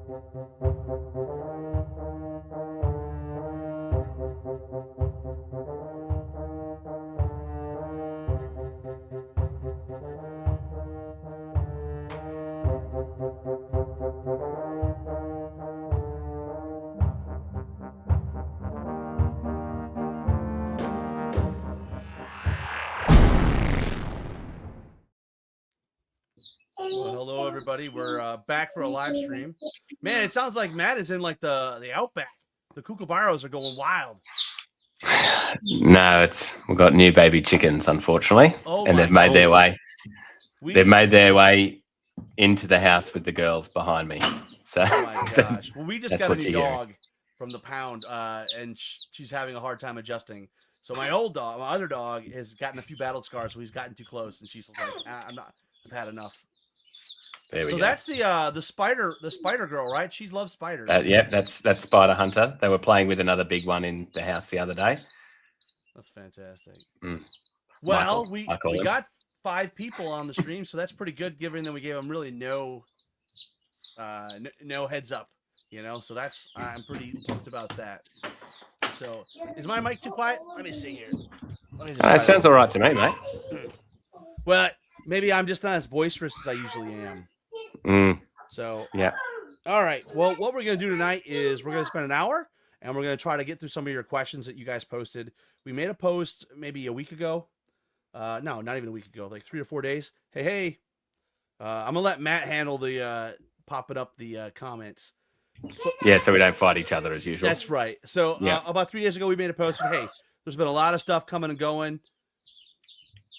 Well, hello everybody. We're back for a live stream. Man, it sounds like Matt is in like the outback. The kookaburras are going wild. No, we've got new baby chickens, unfortunately, and they've made their way. They've made their way into the house with the girls behind me. So, oh my gosh! Well, we just got a new dog from the pound, and she's having a hard time adjusting. So my other dog, has gotten a few battle scars. So he's gotten too close, and she's like, I've had enough. There we go. That's the spider girl, right? She loves spiders. Yeah, that's Spider Hunter. They were playing with another big one in the house the other day. That's fantastic. Well, we got 5 people on the stream, so that's pretty good, given that we gave them really no heads up, So I'm pretty pumped about that. So is my mic too quiet? Let me see here. It sounds all right to me, mate. Well, maybe I'm just not as boisterous as I usually am. So yeah. All right. Well, what we're going to do tonight is we're going to spend an hour and we're going to try to get through some of your questions that you guys posted. We made a post maybe a week ago. No, not even a week ago, like 3 or 4 days. Hey, I'm going to let Matt handle the popping up the comments. Yeah, so we don't fight each other as usual. That's right. So about 3 days ago, we made a post. Hey, there's been a lot of stuff coming and going.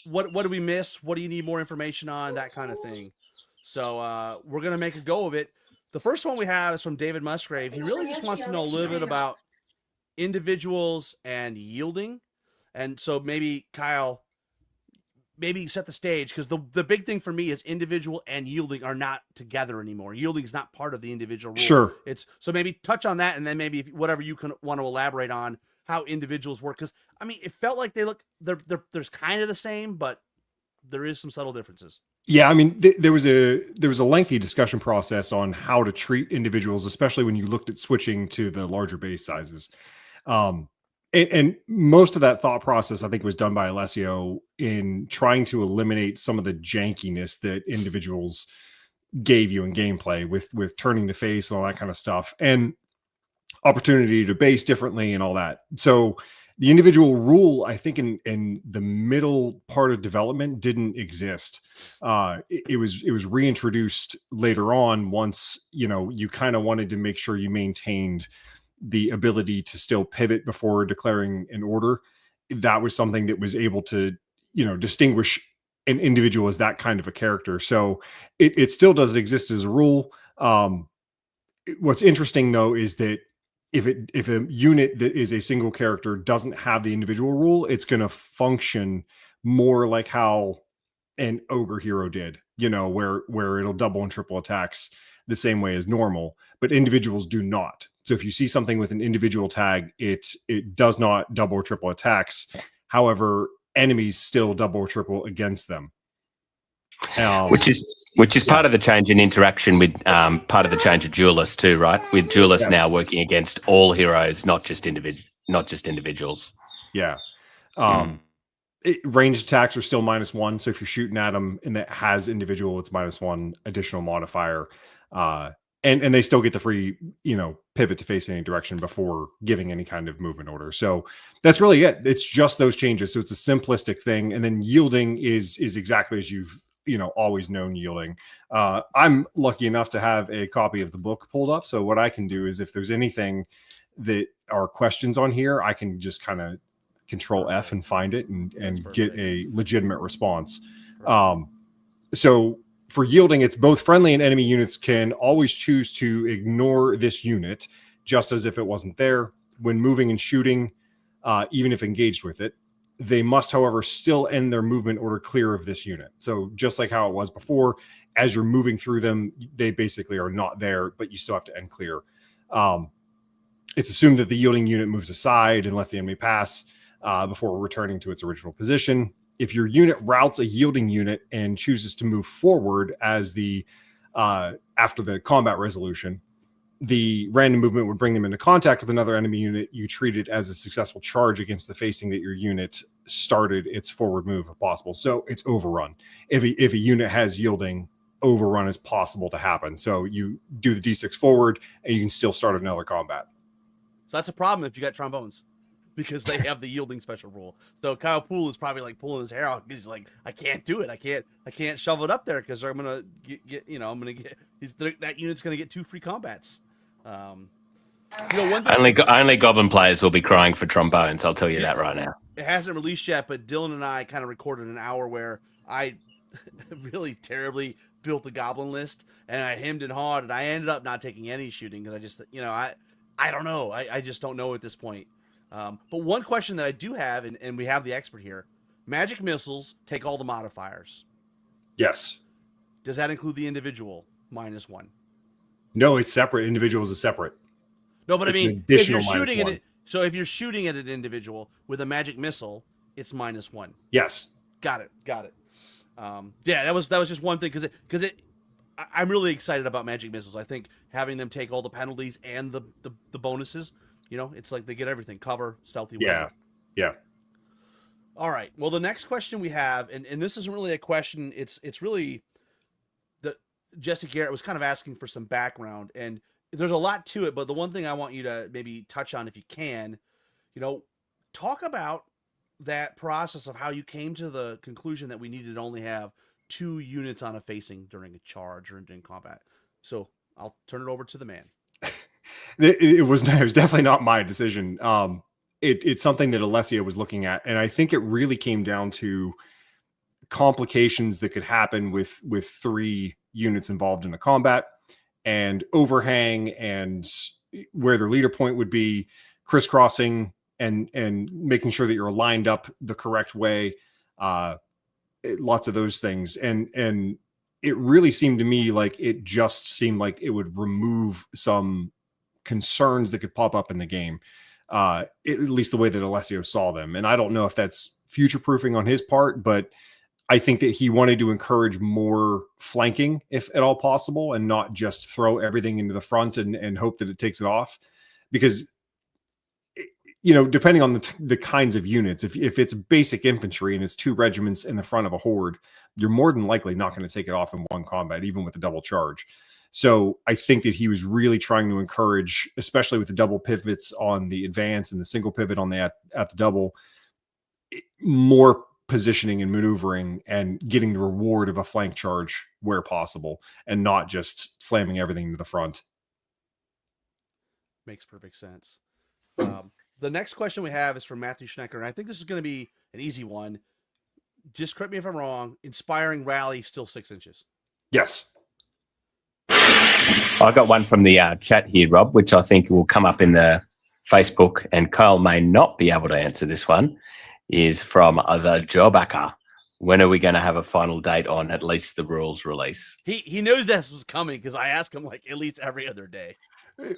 What do we miss? What do you need more information on? That kind of thing. So we're going to make a go of it. The first one we have is from David Musgrave. He really just wants to know a little bit about individuals and yielding. And so maybe, Kyle, set the stage, because the big thing for me is individual and yielding are not together anymore. Yielding is not part of the individual rule. Sure. So maybe touch on that, and then maybe whatever you want to elaborate on how individuals work. Because, I mean, it felt like they're kind of the same, but there is some subtle differences. Yeah, I mean, there was a lengthy discussion process on how to treat individuals, especially when you looked at switching to the larger base sizes. And most of that thought process, I think, was done by Alessio in trying to eliminate some of the jankiness that individuals gave you in gameplay with turning to face and all that kind of stuff, and opportunity to base differently and all that. So the individual rule, I think, in the middle part of development didn't exist. It was reintroduced later on once, you kind of wanted to make sure you maintained the ability to still pivot before declaring an order. That was something that was able to, distinguish an individual as that kind of a character. So it still does exist as a rule. What's interesting, though, is that if a unit that is a single character doesn't have the individual rule, it's going to function more like how an ogre hero did, where it'll double and triple attacks the same way as normal, but individuals do not. So if you see something with an individual tag, it does not double or triple attacks. However, enemies still double or triple against them. Which is part of the change in interaction with part of the change of duelists too, right? With duelists now working against all heroes, not just individuals. Yeah. Ranged attacks are still -1. So if you're shooting at them and that has individual, it's -1 additional modifier. And they still get the free, pivot to face any direction before giving any kind of movement order. So that's really it. It's just those changes. So it's a simplistic thing. And then yielding is exactly as you've always known yielding. I'm lucky enough to have a copy of the book pulled up. So what I can do is if there's anything that are questions on here, I can just kind of Control F and find it and get a legitimate response. So for yielding, it's both friendly and enemy units can always choose to ignore this unit, just as if it wasn't there. When moving and shooting, even if engaged with it, they must, however, still end their movement order clear of this unit. So just like how it was before, as you're moving through them, they basically are not there, but you still have to end clear. It's assumed that the yielding unit moves aside and lets the enemy pass before returning to its original position. If your unit routes a yielding unit and chooses to move forward as after the combat resolution, the random movement would bring them into contact with another enemy unit, you treat it as a successful charge against the facing that your unit started its forward move if possible. So it's overrun. If a unit has yielding, overrun is possible to happen. So you do the D6 forward and you can still start another combat. So that's a problem if you got trombones, because they have the yielding special rule. So Kyle Poole is probably like pulling his hair out. He's like, I can't do it. I can't shove it up there because I'm gonna get that unit's gonna get 2 free combats. One thing, only Goblin players will be crying for trombones. I'll tell you that right now. It hasn't released yet, but Dylan and I kind of recorded an hour where I really terribly built a Goblin list, and I hemmed and hawed, and I ended up not taking any shooting because I just, I don't know. I just don't know at this point. But one question that I do have, and we have the expert here, magic missiles take all the modifiers. Yes. Does that include the individual -1? No, it's separate. Individuals is separate. No, but It's I an mean, if additional you're shooting -1. at it, so if you're shooting at an individual with a magic missile, it's -1. Yes. Got it. Yeah, that was just one thing because I'm really excited about magic missiles. I think having them take all the penalties and the bonuses, it's like they get everything: cover, stealthy. Yeah. Yeah. All right. Well, the next question we have, and this isn't really a question. It's really that Jesse Garrett was kind of asking for some background, and there's a lot to it. But the one thing I want you to maybe touch on, if you can, talk about that process of how you came to the conclusion that we needed to only have 2 units on a facing during a charge or in combat. So I'll turn it over to the man. It was definitely not my decision. It's something that Alessio was looking at, and I think it really came down to complications that could happen with 3 units involved in a combat, and overhang, and where their leader point would be, crisscrossing, and making sure that you're lined up the correct way. Lots of those things, and it really seemed to me like it it would remove some concerns that could pop up in the game, at least the way that Alessio saw them. And I don't know if that's future proofing on his part, but I think that he wanted to encourage more flanking, if at all possible, and not just throw everything into the front and hope that it takes it off. Because, depending on the kinds of units, if it's basic infantry and it's 2 regiments in the front of a horde, you're more than likely not going to take it off in one combat, even with a double charge. So I think that he was really trying to encourage, especially with the double pivots on the advance and the single pivot on at the double, more positioning and maneuvering and getting the reward of a flank charge where possible, and not just slamming everything to the front. Makes perfect sense. The next question we have is from Matthew Schnecker, and I think this is going to be an easy one. Just correct me if I'm wrong. Inspiring rally still 6 inches. Yes. I got one from the chat here, Rob, which I think will come up in the Facebook, and Kyle may not be able to answer this one, is from the Jobacker. When are we going to have a final date on at least the rules release? He knows this was coming because I ask him like at least every other day.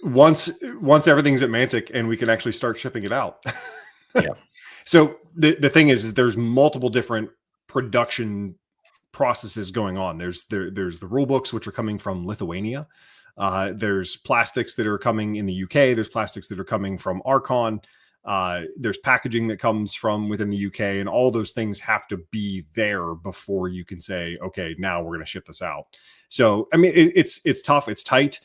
Once everything's at Mantic and we can actually start shipping it out. Yeah. So the thing is there's multiple different production processes going on. There's the rule books, which are coming from Lithuania. There's plastics that are coming in the UK. There's plastics that are coming from Archon. There's packaging that comes from within the UK, and all those things have to be there before you can say, okay, now we're going to ship this out. So, I mean, it's tough. It's tight.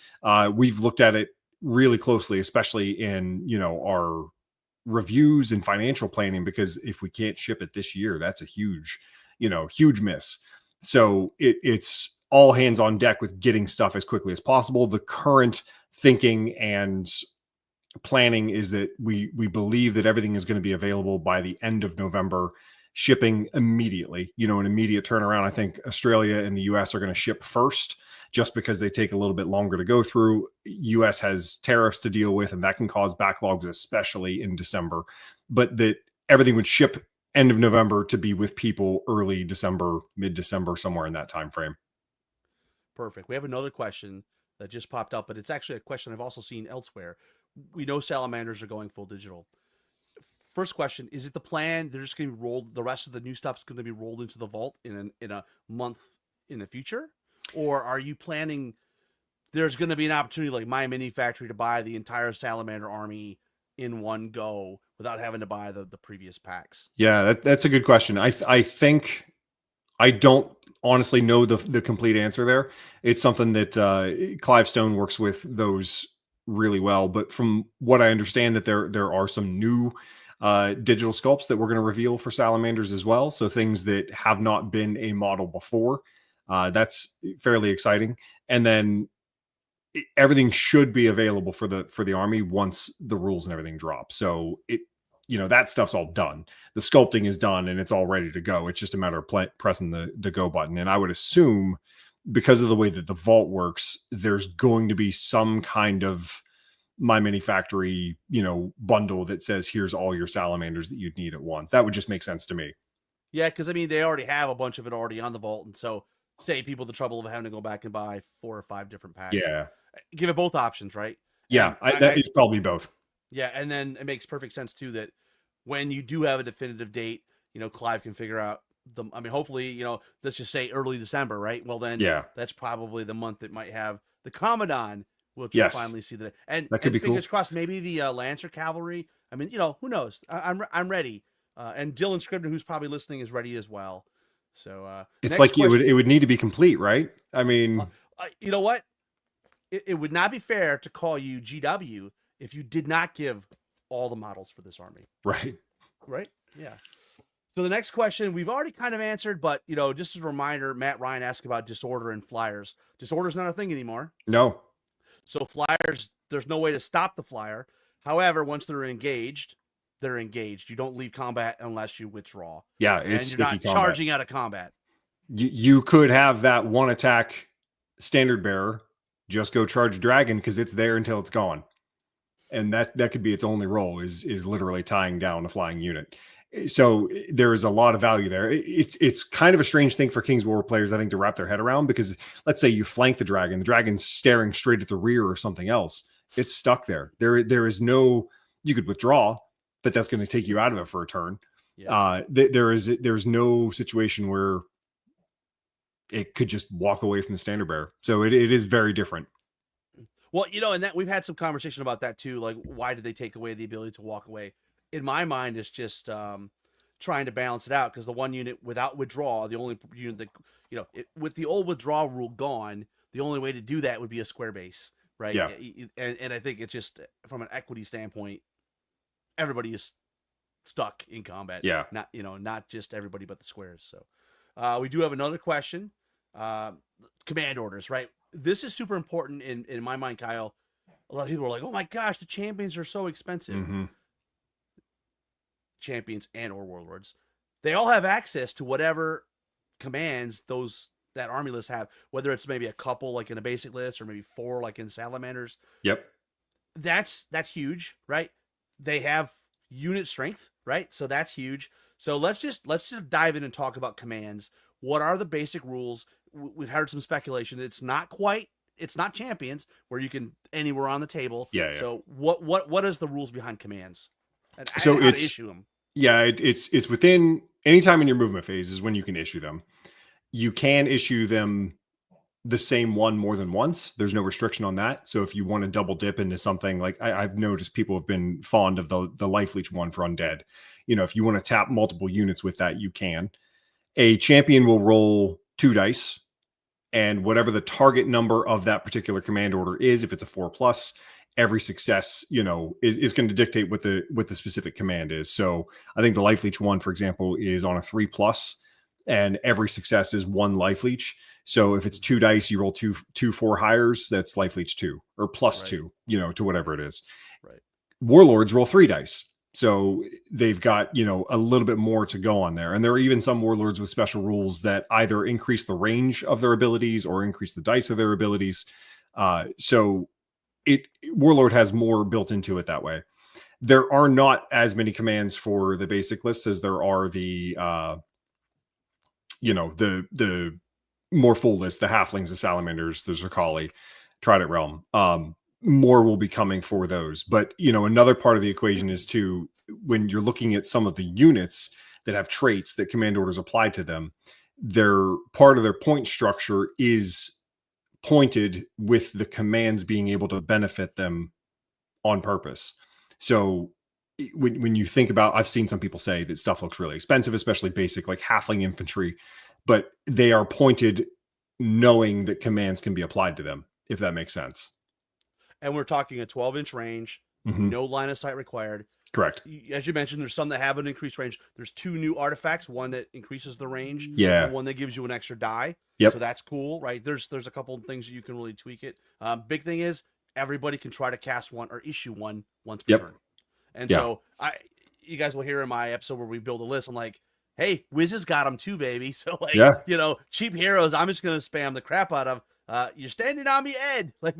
We've looked at it really closely, especially in, our reviews and financial planning, because if we can't ship it this year, that's a huge miss. So it's all hands on deck with getting stuff as quickly as possible. The current thinking and planning is that we believe that everything is going to be available by the end of November, shipping immediately, an immediate turnaround. I think Australia and the US are going to ship first just because they take a little bit longer to go through. US has tariffs to deal with, and that can cause backlogs, especially in December, but that everything would ship end of November to be with people early December, mid-December, somewhere in that time frame. Perfect. We have another question that just popped up, but it's actually a question I've also seen elsewhere. We know salamanders are going full digital. First question, is it the plan they're just going to be rolled, the rest of the new stuff is going to be rolled into the vault in a month in the future? Or are you planning there's going to be an opportunity like My Mini Factory to buy the entire salamander army in one go without having to buy the previous packs? Yeah, that's a good question. I think I don't honestly know the complete answer there. It's something that Clive Stone works with those really well. But from what I understand, that there are some new digital sculpts that we're going to reveal for salamanders as well. So things that have not been a model before. That's fairly exciting. And then everything should be available for the army once the rules and everything drop. So that stuff's all done. The sculpting is done and it's all ready to go. It's just a matter of pressing the go button. And I would assume, because of the way that the vault works, there's going to be some kind of My Mini Factory, bundle that says, here's all your salamanders that you'd need at once. That would just make sense to me. Yeah, because I mean, they already have a bunch of it already on the vault, and so save people the trouble of having to go back and buy 4 or 5 different packs. Yeah. Give it both options, right? Yeah, that is probably both. Yeah, and then it makes perfect sense too that when you do have a definitive date, Clive can figure out hopefully, let's just say early December, right? Well, then that's probably the month that might have the Commandant, which we'll finally see that. And that could be fingers cool. crossed, maybe the Lancer Cavalry. I mean, who knows? I'm ready. And Dylan Scribner, who's probably listening, is ready as well. So it's like it would need to be complete, right? I mean, you know what? It would not be fair to call you GW if you did not give all the models for this army. Right. Right? Yeah. So the next question we've already kind of answered, but just as a reminder, Matt Ryan asked about disorder and flyers. Disorder's not a thing anymore. No. So flyers, there's no way to stop the flyer. However, once they're engaged, they're engaged. You don't leave combat unless you withdraw. Yeah, it's and you're not charging out of combat. You could have that one attack standard bearer just go charge dragon because it's there until it's gone. And that could be its only role is literally tying down a flying unit. So there is a lot of value there. It's kind of a strange thing for King's War players, I think, to wrap their head around, because let's say you flank the dragon's staring straight at the rear or something else. It's stuck there. There is no, you could withdraw, but that's going to take you out of it for a turn. Yeah. There's no situation where it could just walk away from the standard bearer. So it is very different. Well, and that we've had some conversation about that too. Like, why did they take away the ability to walk away? In my mind, it's just trying to balance it out, because the one unit without withdraw, the only unit that, with the old withdrawal rule gone, the only way to do that would be a square base, right? Yeah. And I think it's just from an equity standpoint, everybody is stuck in combat. Yeah. Not just everybody, but the squares. So we do have another question. Command orders, right? This is super important in my mind, Kyle. A lot of people are like, oh my gosh, the champions are so expensive. Mm-hmm. Champions and or warlords, they all have access to whatever commands that army list have, whether it's maybe a couple like in a basic list or maybe 4 like in salamanders. Yep. That's huge, right? They have unit strength, right? So that's huge. So let's just dive in and talk about commands. What are the basic rules? We've heard some speculation. It's not champions where you can anywhere on the table. Yeah. So what is the rules behind commands? And so how to issue them? Yeah, it's within any time in your movement phase is when you can issue them. You can issue them the same one more than once. There's no restriction on that. So if you want to double dip into something, like I've noticed people have been fond of the life leech one for undead. If you want to tap multiple units with that, you can. A champion will roll 2 dice, and whatever the target number of that particular command order is, if it's a 4+, every success, is going to dictate what the specific command is. So I think the life leech one, for example, is on a 3+, and every success is 1 life leech. So if it's 2 dice, you roll two 4 hires, that's life leech 2 or +2, to whatever it is. Right. Warlords roll 3 dice. So they've got, a little bit more to go on there. And there are even some warlords with special rules that either increase the range of their abilities or increase the dice of their abilities. So Warlord has more built into it that way. There are not as many commands for the basic list as there are the more full list, the halflings, the salamanders, the Zerkali, Trident Realm. More will be coming for those. But, another part of the equation is too, when you're looking at some of the units that have traits that command orders apply to them, part of their point structure is pointed with the commands being able to benefit them on purpose. So when you think about, I've seen some people say that stuff looks really expensive, especially basic like halfling infantry, but they are pointed knowing that commands can be applied to them, if that makes sense. And we're talking a 12-inch range, no line of sight required. Correct. As you mentioned, there's some that have an increased range. There's 2 new artifacts, one that increases the range, Yeah. and one that gives you an extra die. Yep. So that's cool, right? There's a couple of things that you can really tweak it. Big thing is everybody can try to cast one or issue one once per turn. And so you guys will hear in my episode where we build a list, I'm like, hey, Wiz's got them too, baby. So like, cheap heroes, I'm just going to spam the crap out of. You're standing on me, Ed. Like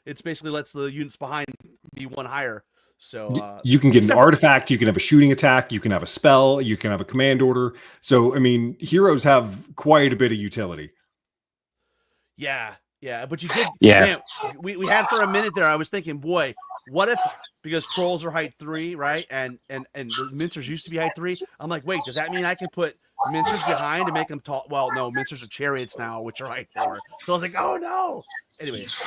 it's basically lets the units behind be one higher. So you can get an artifact, you can have a shooting attack, you can have a spell, you can have a command order. So I mean, heroes have quite a bit of utility. Yeah, but you did. Yeah, man, we had for a minute there. I was thinking, boy, what if, because trolls are height 3, right? And the mincers used to be height 3. I'm like, wait, does that mean I can put mincers behind and make them tall? Well, no, mincers are chariots now, which are height 4. So I was like, oh no. Anyways.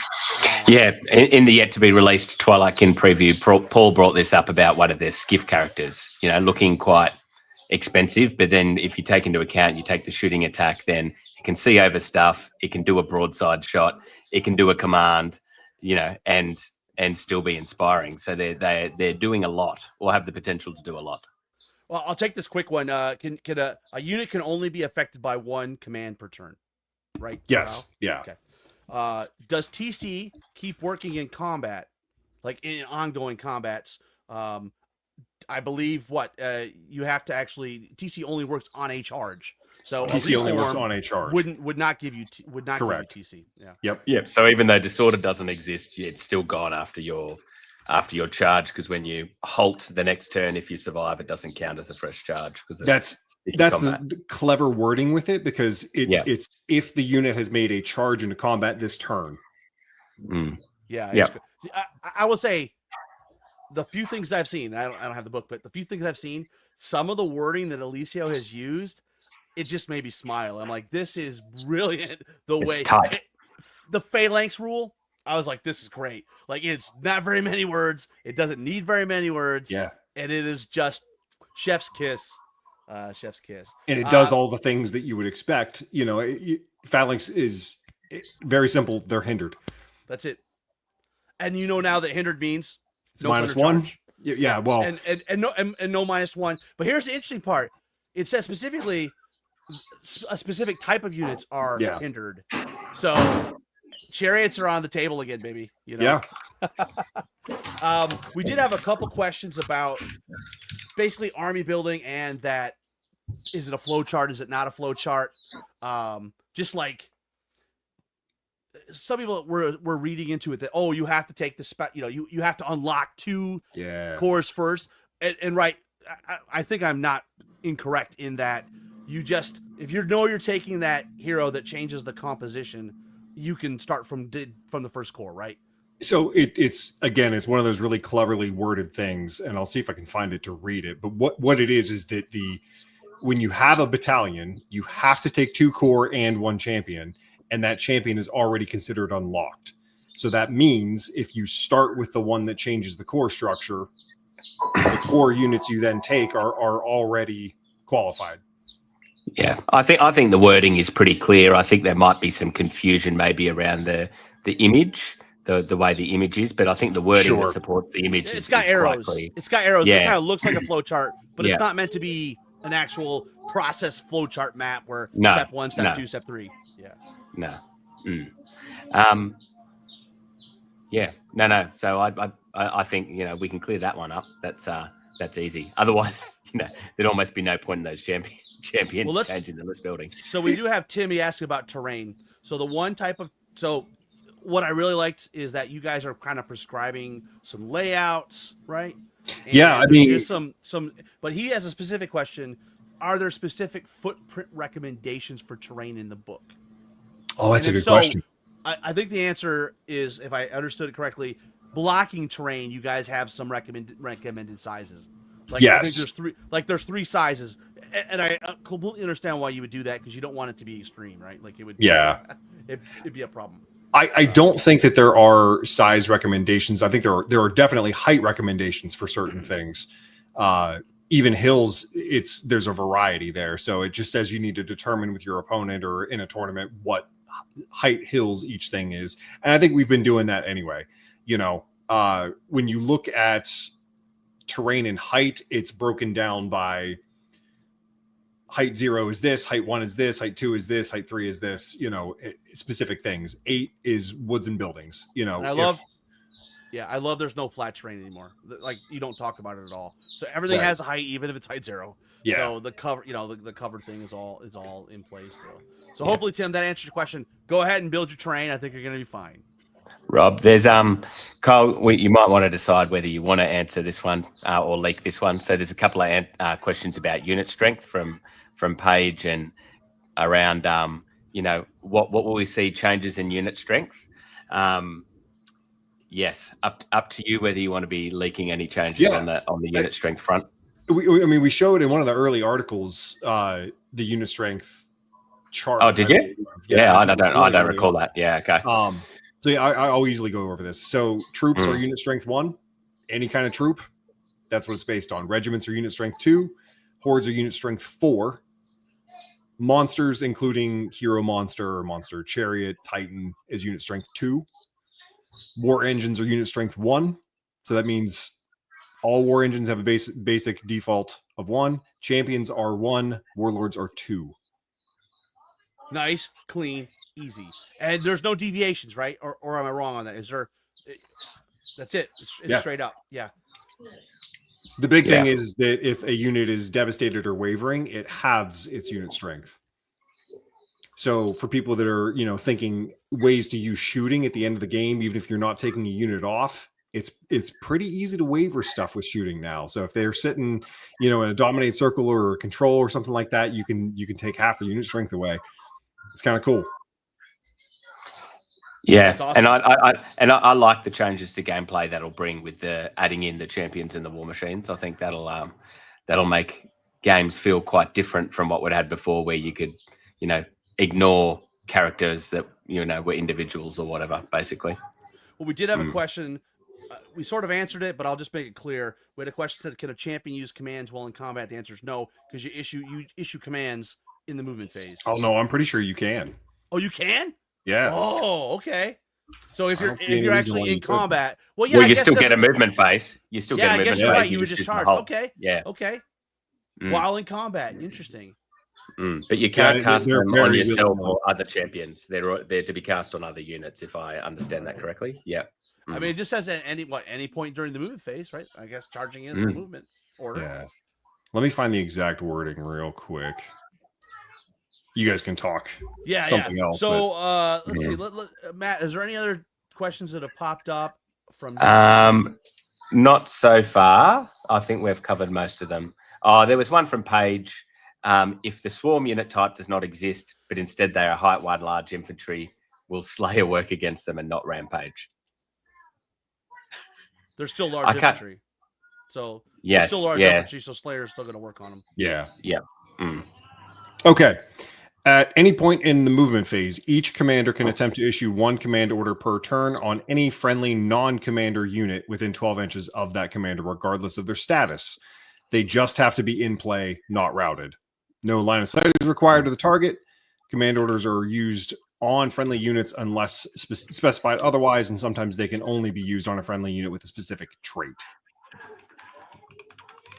In the yet to be released Twilight Kin preview, Paul brought this up about one of their skiff characters, looking quite expensive. But then if you take into account, you take the shooting attack, then it can see over stuff. It can do a broadside shot. It can do a command, and still be inspiring. So they're doing a lot, or have the potential to do a lot. Well, I'll take this quick one. Can a unit can only be affected by 1 command per turn, right? Yes. Wow. Yeah. Okay. Does TC keep working in combat, like in ongoing combats? I believe you have to actually, TC only works on a charge. So TC only works on a charge. Would not give you Correct. give you TC. Yep. So even though disorder doesn't exist, it's still gone after your charge, because when you halt the next turn, if you survive, it doesn't count as a fresh charge. Because that's the clever wording with it, because it's if the unit has made a charge into combat this turn. Yeah. I will say, the few things I've seen, I don't have the book, but the few things I've seen, some of the wording that Alicio has used, it just made me smile. I'm like, this is brilliant. It's tight. The phalanx rule, I was like, this is great. Like, it's not very many words. It doesn't need very many words. Yeah. And it is just chef's kiss. Chef's kiss. And it does all the things that you would expect. Phalanx is very simple. They're hindered. That's it. And now that hindered means it's no -1. Yeah. Well, and no -1. But here's the interesting part. It says specifically a specific type of units are hindered. So chariots are on the table again, baby. Yeah. We did have a couple questions about basically army building, and that, is it a flow chart? Is it not a flow chart? Just like some people were reading into it that, you have to take the you have to unlock 2 cores first. And right, I think I'm not incorrect in that you just, if you're taking that hero that changes the composition, you can start from the first core, right? So it's one of those really cleverly worded things, and I'll see if I can find it to read it. But what it is that when you have a battalion, you have to take 2 core and 1 champion, and that champion is already considered unlocked. So that means if you start with the one that changes the core structure, the core units you then take are already qualified. Yeah, I think the wording is pretty clear. I think there might be some confusion maybe around the image, the way the image is, but I think the wording that supports the image it's got arrows. It's got arrows. Yeah. It kind of looks like a flow chart, but it's not meant to be an actual process flow chart map where step 1, step 2, step 3. Yeah. No. Yeah. No. So I think we can clear that one up. That's easy. Otherwise, there'd almost be no point in those champions changing the list building. So we do have Timmy asking about terrain. So what I really liked is that you guys are kind of prescribing some layouts, right? And yeah, I mean, there's some, but he has a specific question. Are there specific footprint recommendations for terrain in the book? Oh, that's a good question. I think the answer is, if I understood it correctly, blocking terrain, you guys have some recommended sizes. Like, yes. I think there's 3 sizes, and I completely understand why you would do that, because you don't want it to be extreme, right? Like, it would. Yeah. It'd be a problem. I don't think that there are size recommendations. I think there are definitely height recommendations for certain things. Even hills, there's a variety there. So it just says you need to determine with your opponent or in a tournament what height hills each thing is. And I think we've been doing that anyway. When you look at terrain and height, it's broken down by height 0 is this, height 1 is this, height 2 is this, height 3 is this, specific things. 8 is woods and buildings, And I love there's no flat terrain anymore. Like, you don't talk about it at all. So everything has a height, even if it's height 0. Yeah. So the cover, the covered thing is all in place still. So hopefully, Tim, that answers your question. Go ahead and build your terrain. I think you're going to be fine. Rob, there's Kyle. You might want to decide whether you want to answer this one or leak this one. So there's a couple of questions about unit strength from Paige and around what will we see changes in unit strength. Yes, up to you whether you want to be leaking any changes on the unit strength front. We showed in one of the early articles the unit strength chart. Oh, did you? Yeah, I don't recall that. Yeah, okay. So yeah, I'll easily go over this. So troops are unit strength 1, any kind of troop. That's what it's based on. Regiments are unit strength 2. Hordes are unit strength 4. Monsters, including hero monster, monster chariot, titan, is unit strength 2. War engines are unit strength 1. So that means all war engines have a basic default of 1. Champions are 1. Warlords are 2. Nice, clean, easy. And there's no deviations, right? Or am I wrong on that? Is there? That's it. It's straight up. Yeah. The big thing is that if a unit is devastated or wavering, it halves its unit strength. So for people that are, thinking ways to use shooting at the end of the game, even if you're not taking a unit off, it's pretty easy to waver stuff with shooting now. So if they're sitting, in a dominate circle or a control or something like that, you can take half the unit strength away. It's kind of cool. Yeah, that's awesome. And I like the changes to gameplay that'll bring with the adding in the champions and the war machines. I think that'll make games feel quite different from what we'd had before, where you could, ignore characters that were individuals or whatever. Basically. Well, we did have a question. We sort of answered it, but I'll just make it clear. We had a question that said, "Can a champion use commands while in combat?" The answer is no, because you issue commands in the movement phase. Oh no, I'm pretty sure you can. Oh, you can? Yeah. Oh, okay. So if you're actually in combat, well, you still get a movement phase. You still get a movement phase. Yeah, I guess you're right. You would just charge. Okay. Yeah. Okay. While in combat, interesting. But you can't cast them on yourself or other champions. They're to be cast on other units, if I understand that correctly. Yeah. I mean, it just says at any point during the movement phase, right? I guess charging is the movement order. Yeah. Let me find the exact wording real quick. You guys can talk. Something else. So let's see. Matt, is there any other questions that have popped up from? Not so far. I think we've covered most of them. There was one from Paige. If the swarm unit type does not exist, but instead they are height 1 large infantry, will Slayer work against them and not Rampage? They're still large infantry. So yes, still large infantry, so Slayer is still going to work on them. Yeah. Yeah. Okay. At any point in the movement phase, each commander can attempt to issue 1 command order per turn on any friendly non-commander unit within 12 inches of that commander, regardless of their status. They just have to be in play, not routed. No line of sight is required to the target. Command orders are used on friendly units unless specified otherwise, and sometimes they can only be used on a friendly unit with a specific trait.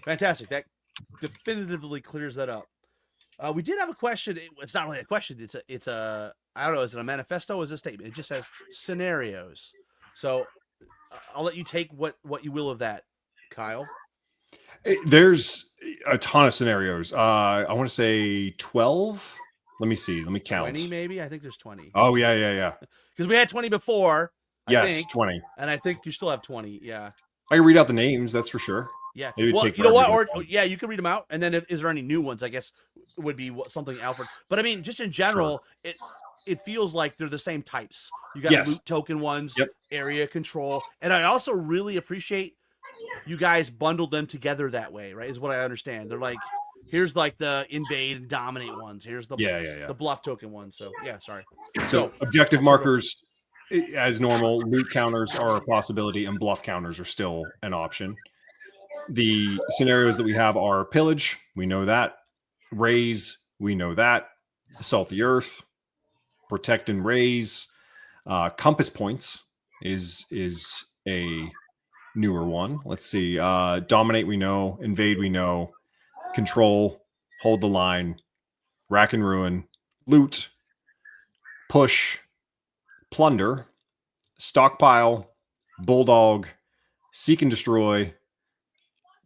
Fantastic. That definitively clears that up. We did have a question. It's not really a question. It's a I don't know. Is it a manifesto? Or is it a statement? It just says scenarios. So I'll let you take what you will of that, Kyle. There's a ton of scenarios. I want to say 12. Let me see. Let me count. 20 maybe? I think there's 20. Oh, yeah. Because we had 20 before. Yes, I think, 20. And I think you still have 20. Yeah. I can read out the names. That's for sure. Yeah. Well, you know what? Or you can read them out. And then is there any new ones? I guess would be something Alfred. But I mean, just in general, it feels like they're the same types. You got loot token ones, area control. And I also really appreciate you guys bundled them together that way, right? Is what I understand. They're like, here's like the invade and dominate ones. Here's the the bluff token ones. So yeah, sorry. So objective markers, as normal, loot counters are a possibility, and bluff counters are still an option. The scenarios that we have are pillage, we know that. Raise, we know that. Assault the earth, protect and raise. Compass points is a newer one. Let's see. Dominate, we know. Invade, we know. Control, hold the line. Rack and ruin. Loot, push, plunder, stockpile, bulldog, seek and destroy,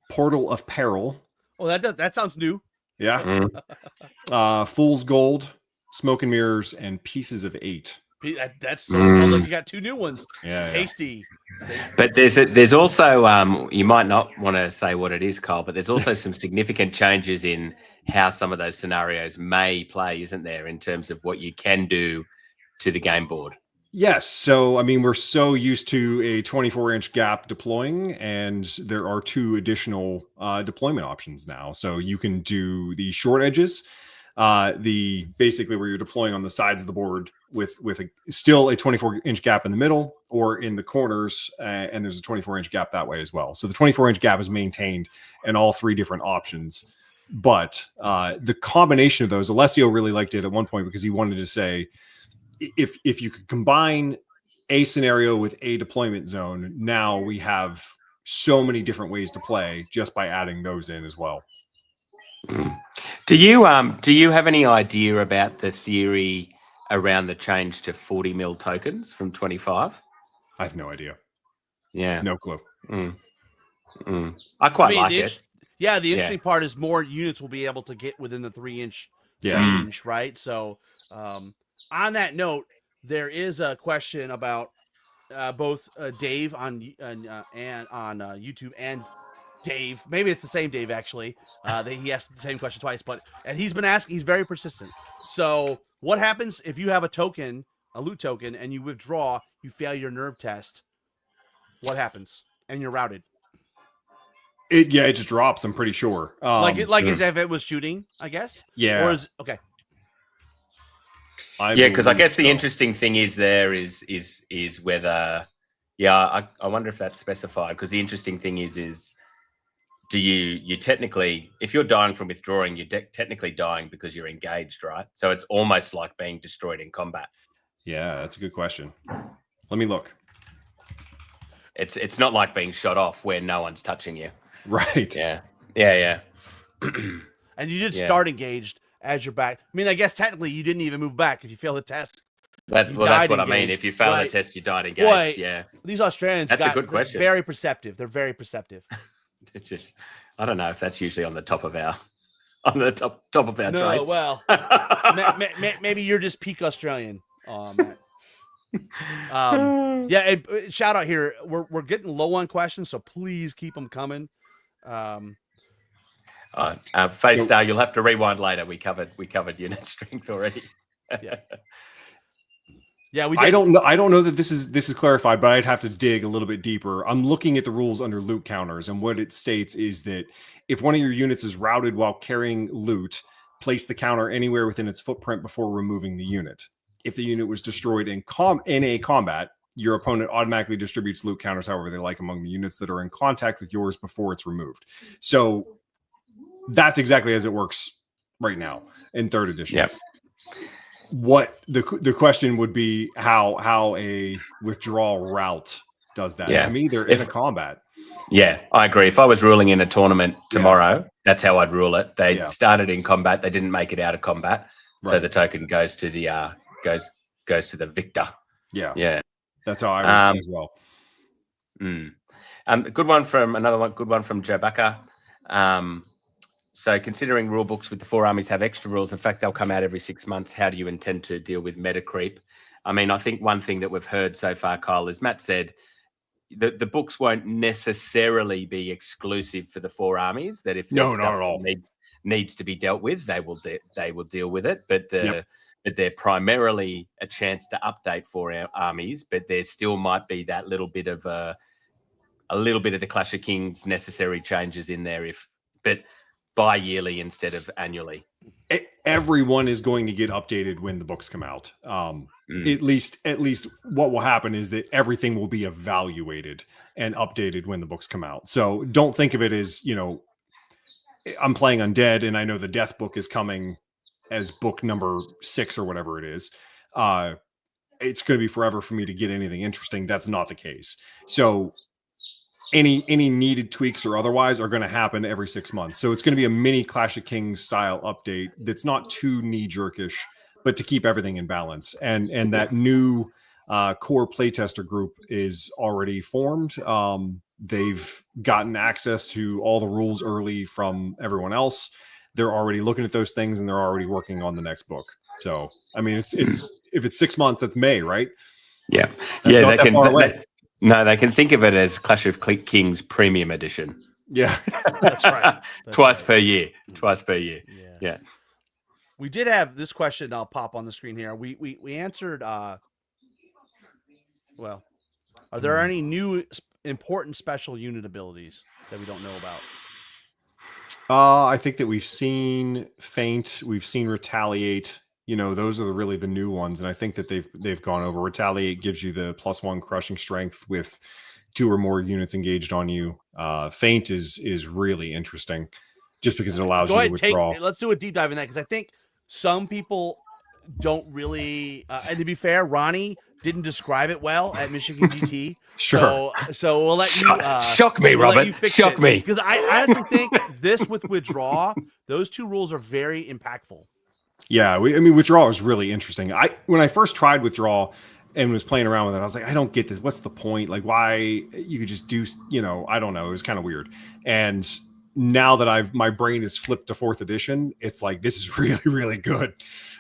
portal of peril. Oh, that sounds new. Yeah. Fool's gold, smoke and mirrors, and pieces of 8. That's sounds like you got 2 new ones. Yeah. Tasty. But there's also you might not want to say what it is, Kyle, but there's also some significant changes in how some of those scenarios may play, isn't there, in terms of what you can do to the game board? Yes. So, I mean, we're so used to a 24-inch gap deploying, and there are 2 additional deployment options now. So you can do the short edges, the basically where you're deploying on the sides of the board with still a 24-inch gap in the middle or in the corners, and there's a 24-inch gap that way as well. So the 24-inch gap is maintained in all 3 different options. But the combination of those, Alessio really liked it at one point because he wanted to say, if you could combine a scenario with a deployment zone, now we have so many different ways to play just by adding those in as well. Do you have any idea about the theory around the change to 40 mil tokens from 25? I have no idea. Yeah, No clue. I quite like it. Yeah, the interesting part is more units will be able to get within the 3-inch range, right? So, on that note, there is a question about both Dave on YouTube and Dave. Maybe it's the same Dave actually. He asked the same question twice, and he's been asking. He's very persistent. So, what happens if you have a loot token, and you withdraw? You fail your nerve test. What happens? And you're routed. It just drops. I'm pretty sure. Mm. As if it was shooting, I guess. Yeah. Or is okay. Because I guess the interesting thing is whether, I wonder if that's specified, because the interesting thing is do you technically, if you're dying from withdrawing, you're technically dying because you're engaged, right? So it's almost like being destroyed in combat. Yeah, that's a good question. Let me look. It's not like being shot off where no one's touching you. Right. Yeah. And you did start engaged as you're back. I mean, I guess technically you didn't even move back if you failed the test. That's what engaged. I mean. If you fail the test, you died engaged. Boy, yeah. These Australians, that's a good question. Very perceptive. They're very perceptive. I don't know if that's usually on the top of our top of our traits. Well, maybe you're just peak Australian. Shout out here. We're getting low on questions, so please keep them coming. Face Star, you'll have to rewind later. We covered unit strength already. Yeah, we did. I don't know that this is clarified, but I'd have to dig a little bit deeper. I'm looking at the rules under loot counters, and what it states is that if one of your units is routed while carrying loot, place the counter anywhere within its footprint before removing the unit. If the unit was destroyed in a combat, your opponent automatically distributes loot counters however they like among the units that are in contact with yours before it's removed. So that's exactly as it works right now in 3rd edition. Yep. What the question would be how a withdrawal route does that. To me, they're in a combat. Yeah, I agree. If I was ruling in a tournament tomorrow, that's how I'd rule it. They started in combat, they didn't make it out of combat, so the token goes to the goes to the victor. Yeah. That's how I read it as well. Good one from Joe Bucker. So considering rule books with the 4 armies have extra rules, in fact, they'll come out every 6 months. How do you intend to deal with meta creep? I mean, I think one thing that we've heard so far, Kyle, is Matt said the books won't necessarily be exclusive for the 4 armies. That if there's stuff that needs to be dealt with, they will deal with it. But they're primarily a chance to update 4 our armies. But there still might be that little bit of the Clash of Kings necessary changes in there, but bi-yearly instead of annually. everyone is going to get updated when the books come out. At least what will happen is that everything will be evaluated and updated when the books come out. So don't think of it as, I'm playing Undead and I know the Death book is coming as book number 6 or whatever it is. It's going to be forever for me to get anything interesting. That's not the case. So any needed tweaks or otherwise are going to happen every 6 months. So it's going to be a mini Clash of Kings style update that's not too knee-jerkish, but to keep everything in balance. And that new core playtester group is already formed. They've gotten access to all the rules early from everyone else. They're already looking at those things and they're already working on the next book. So, I mean, it's if it's 6 months, that's May, right? Yeah. That's yeah. not that far away. No, they can think of it as Clash of Kings Premium Edition. Yeah. That's right. Twice per year. Yeah. We did have this question. I'll pop on the screen here. We answered. Well, are there any new important special unit abilities that we don't know about? I think that we've seen Feint, we've seen Retaliate. Those are really the new ones, and I think that they've gone over. Retaliate gives you the +1 crushing strength with 2 or more units engaged on you. Feint is really interesting, just because it allows you to withdraw. Let's do a deep dive in that, because I think some people don't really. And to be fair, Ronnie didn't describe it well at Michigan GT. Sure. So we'll let you shock me, Robert. Shock me, because I honestly think this with withdraw, those 2 rules are very impactful. Yeah, withdraw is really interesting. When I first tried withdraw and was playing around with it, I was like, I don't get this. What's the point? Like, why you could just do, I don't know. It was kind of weird. And now that my brain is flipped to 4th edition, it's like, this is really, really good.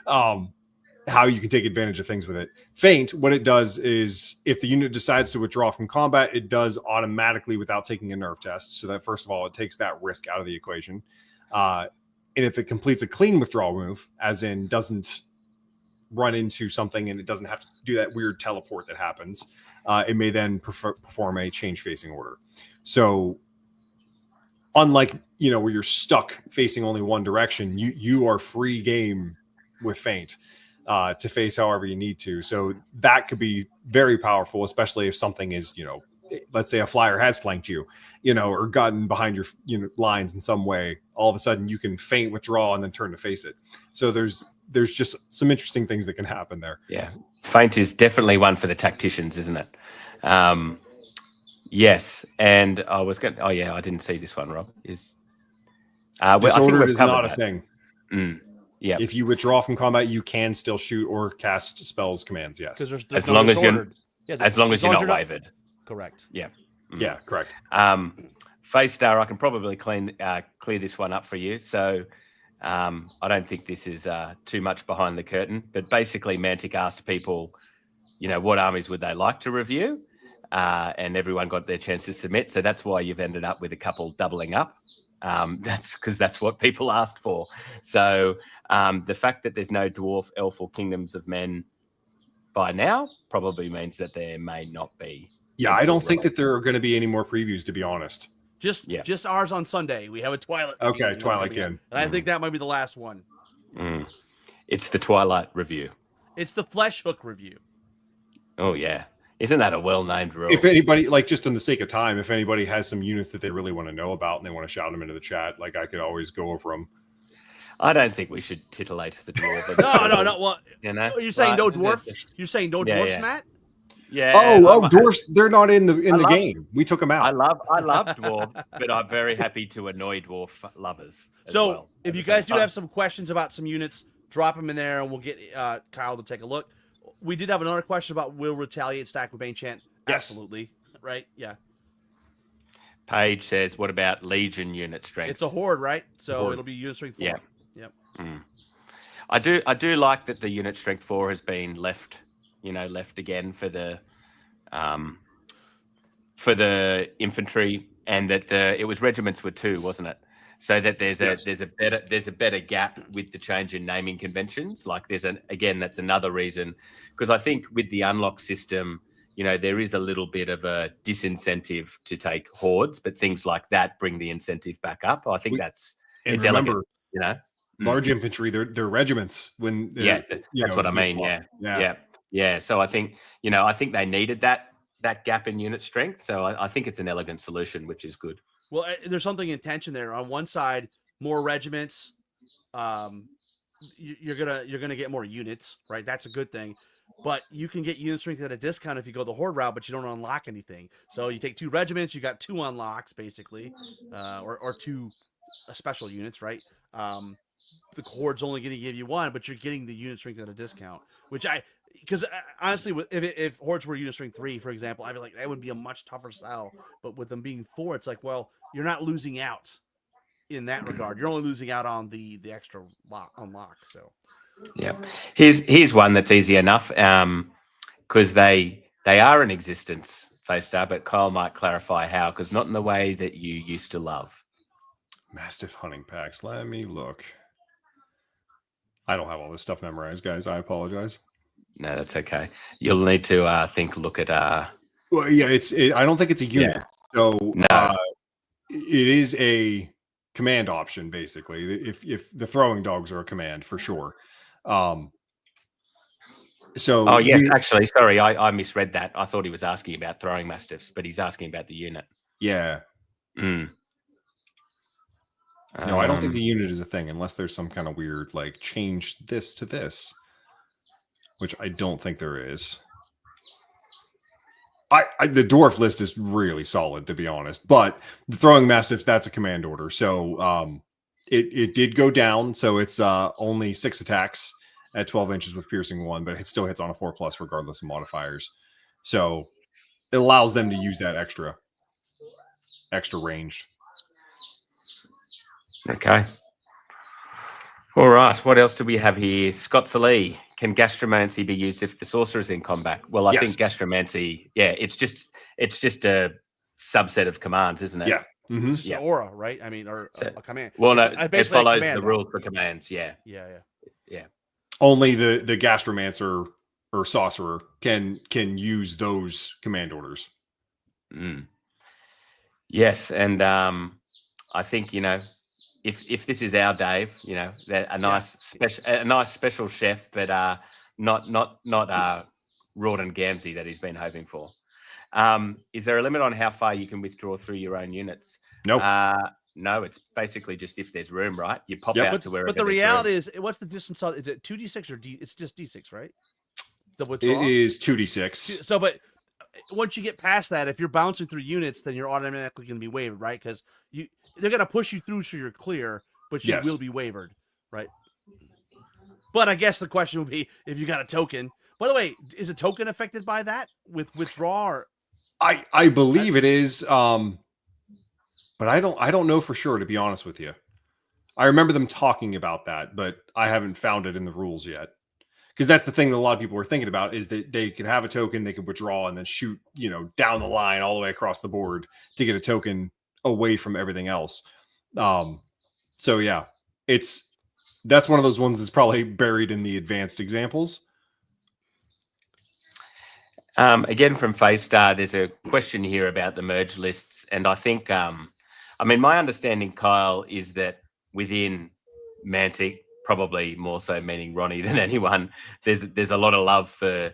How you can take advantage of things with it. Feint, what it does is if the unit decides to withdraw from combat, it does automatically without taking a nerve test. So that, first of all, it takes that risk out of the equation. And if it completes a clean withdrawal move, as in doesn't run into something and it doesn't have to do that weird teleport that happens, it may then perform a change facing order. So unlike, where you're stuck facing only one direction, you are free game with Feint to face however you need to. So that could be very powerful, especially if something is, let's say a flyer has flanked you, or gotten behind your lines in some way. All of a sudden you can feint, withdraw, and then turn to face it. So there's just some interesting things that can happen there. Yeah. Feint is definitely one for the tacticians, isn't it? Yes. And I was going I didn't see this one, Rob. Disordered is not a thing. Yeah. If you withdraw from combat, you can still shoot or cast spells commands. Yes. As long as you're not wavered. Correct. Yeah. Yeah, correct. Phase Star, I can probably clear this one up for you. So I don't think this is too much behind the curtain, but basically Mantic asked people, what armies would they like to review? And everyone got their chance to submit. So that's why you've ended up with a couple doubling up. That's because that's what people asked for. So the fact that there's no dwarf, elf, or kingdoms of men by now probably means that there may not be. Yeah, I don't think that there are going to be any more previews, to be honest. Just ours on Sunday. We have a Twilight. Okay, Twilight again. And I think that might be the last one. It's the Twilight review. It's the Flesh Hook review. Oh, yeah. Isn't that a well-named rule? If anybody, just in the sake of time, if anybody has some units that they really want to know about and they want to shout them into the chat, I could always go over them. I don't think we should titillate the dwarf. No. Well, you're saying no dwarf? You're saying no dwarfs, Matt? Yeah. Oh, dwarfs! They're not in the game. We took them out. I love dwarves, but I'm very happy to annoy dwarf lovers. So, if you guys do have some questions about some units, drop them in there, and we'll get Kyle to take a look. We did have another question about will Retaliate stack with Bane Chant? Yes. Absolutely. Right? Yeah. Paige says, "What about Legion unit strength?" It's a horde, right? So it'll be unit strength 4. Yeah. Yep. I do like that the unit strength 4 has been left again for the infantry, and that it was regiments were 2, wasn't it? So that there's a better gap with the change in naming conventions. That's another reason, because I think with the unlock system, there is a little bit of a disincentive to take hordes, but things like that bring the incentive back up. I think it's elegant, large infantry, they're regiments when they're, that's what I mean. Yeah. So I think they needed that gap in unit strength. So I think it's an elegant solution, which is good. Well, there's something in tension there. On one side, more regiments, you're gonna get more units, right? That's a good thing. But you can get unit strength at a discount if you go the horde route, but you don't unlock anything. So you take 2 regiments, you got 2 unlocks basically, or 2 special units, right? The horde's only going to give you 1, but you're getting the unit strength at a discount. Because honestly, if hordes were unit strength 3, for example, I'd be like, that would be a much tougher sell. But with them being 4, it's like, well, you're not losing out in that regard. You're only losing out on the extra unlock. So yeah, here's one that's easy enough, because they are in existence, Faystar, but Kyle might clarify how, because not in the way that you used to love. Mastiff hunting packs. Let me look. I don't have all this stuff memorized, guys. I apologize. No, that's okay. You'll need to look at. Well, yeah, I don't think it's a unit. Yeah. So No. it is a command option, basically. If the throwing dogs are a command, for sure. So oh yes, actually, sorry, I misread that. I thought he was asking about throwing mastiffs, but he's asking about the unit. Yeah. No, I don't think the unit is a thing unless there's some kind of weird, like, change this to this, which I don't think there is. The dwarf list is really solid, to be honest, but the throwing mastiffs, that's a command order. So it did go down. So it's only 6 attacks at 12 inches with piercing 1, but it still hits on a 4+ regardless of modifiers. So it allows them to use that extra range. Okay. All right. What else do we have here? Scott Salee. Can gastromancy be used if the sorcerer is in combat? Well, I think gastromancy, it's just a subset of commands, isn't it? Yeah. Mm-hmm. It's aura, right? I mean, or a command. Well, no, it follows the rules for commands. Yeah. Only the gastromancer or sorcerer can use those command orders. Yes, and I think if this is our Dave, that a nice special chef, but not Rawdon Gamsey that he's been hoping for. Is there a limit on how far you can withdraw through your own units? Nope. No, it's basically just if there's room, right? You pop out to wherever. But the reality is, what's the distance? Is it 2d6 or D? It's just d6, right? The withdrawal? It is 2d6. So, but once you get past that, if you're bouncing through units, then you're automatically going to be wavered, right? Because they're going to push you through so you're clear, but you will be wavered, right? But I guess the question would be if you got a token. By the way, is a token affected by that with withdraw? Or I believe it is, but I don't know for sure, to be honest with you. I remember them talking about that, but I haven't found it in the rules yet. Because that's the thing that a lot of people were thinking about, is that they could have a token, they could withdraw and then shoot, down the line all the way across the board to get a token away from everything else. So yeah, that's one of those ones that's probably buried in the advanced examples. Again from Faystar, there's a question here about the merge lists, and I think, my understanding, Kyle, is that within Mantic, probably more so meaning Ronnie than anyone, there's a lot of love for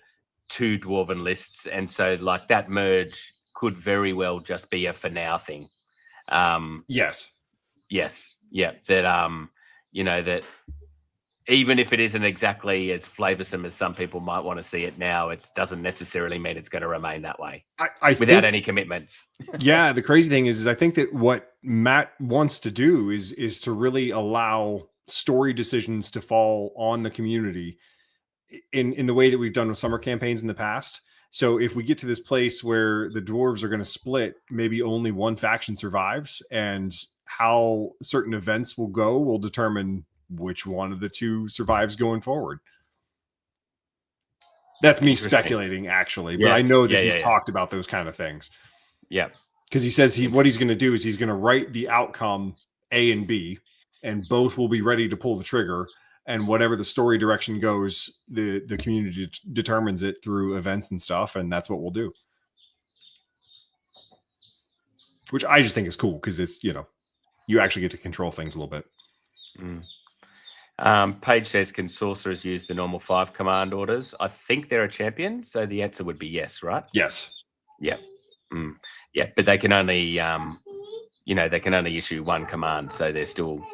2 dwarven lists, and so like that merge could very well just be a for now thing. Yes, yeah, that that even if it isn't exactly as flavorsome as some people might want to see it now, it doesn't necessarily mean it's going to remain that way without any commitments. Yeah, the crazy thing is I think that what Matt wants to do is to really allow story decisions to fall on the community in the way that we've done with summer campaigns in the past. So if we get to this place where the dwarves are going to split, maybe only one faction survives, and how certain events will go will determine which one of the 2 survives going forward. That's me speculating, actually, but I know that he's talked about those kind of things. Yeah. Because he says what he's going to do is he's going to write the outcome A and B, and both will be ready to pull the trigger. And whatever the story direction goes, the community determines it through events and stuff, and that's what we'll do. Which I just think is cool, because it's, you actually get to control things a little bit. Paige says, can sorcerers use the normal 5 command orders? I think they're a champion, so the answer would be yes, right? Yes. Yeah. Yeah, but they can only, they can only issue 1 command, so they're still,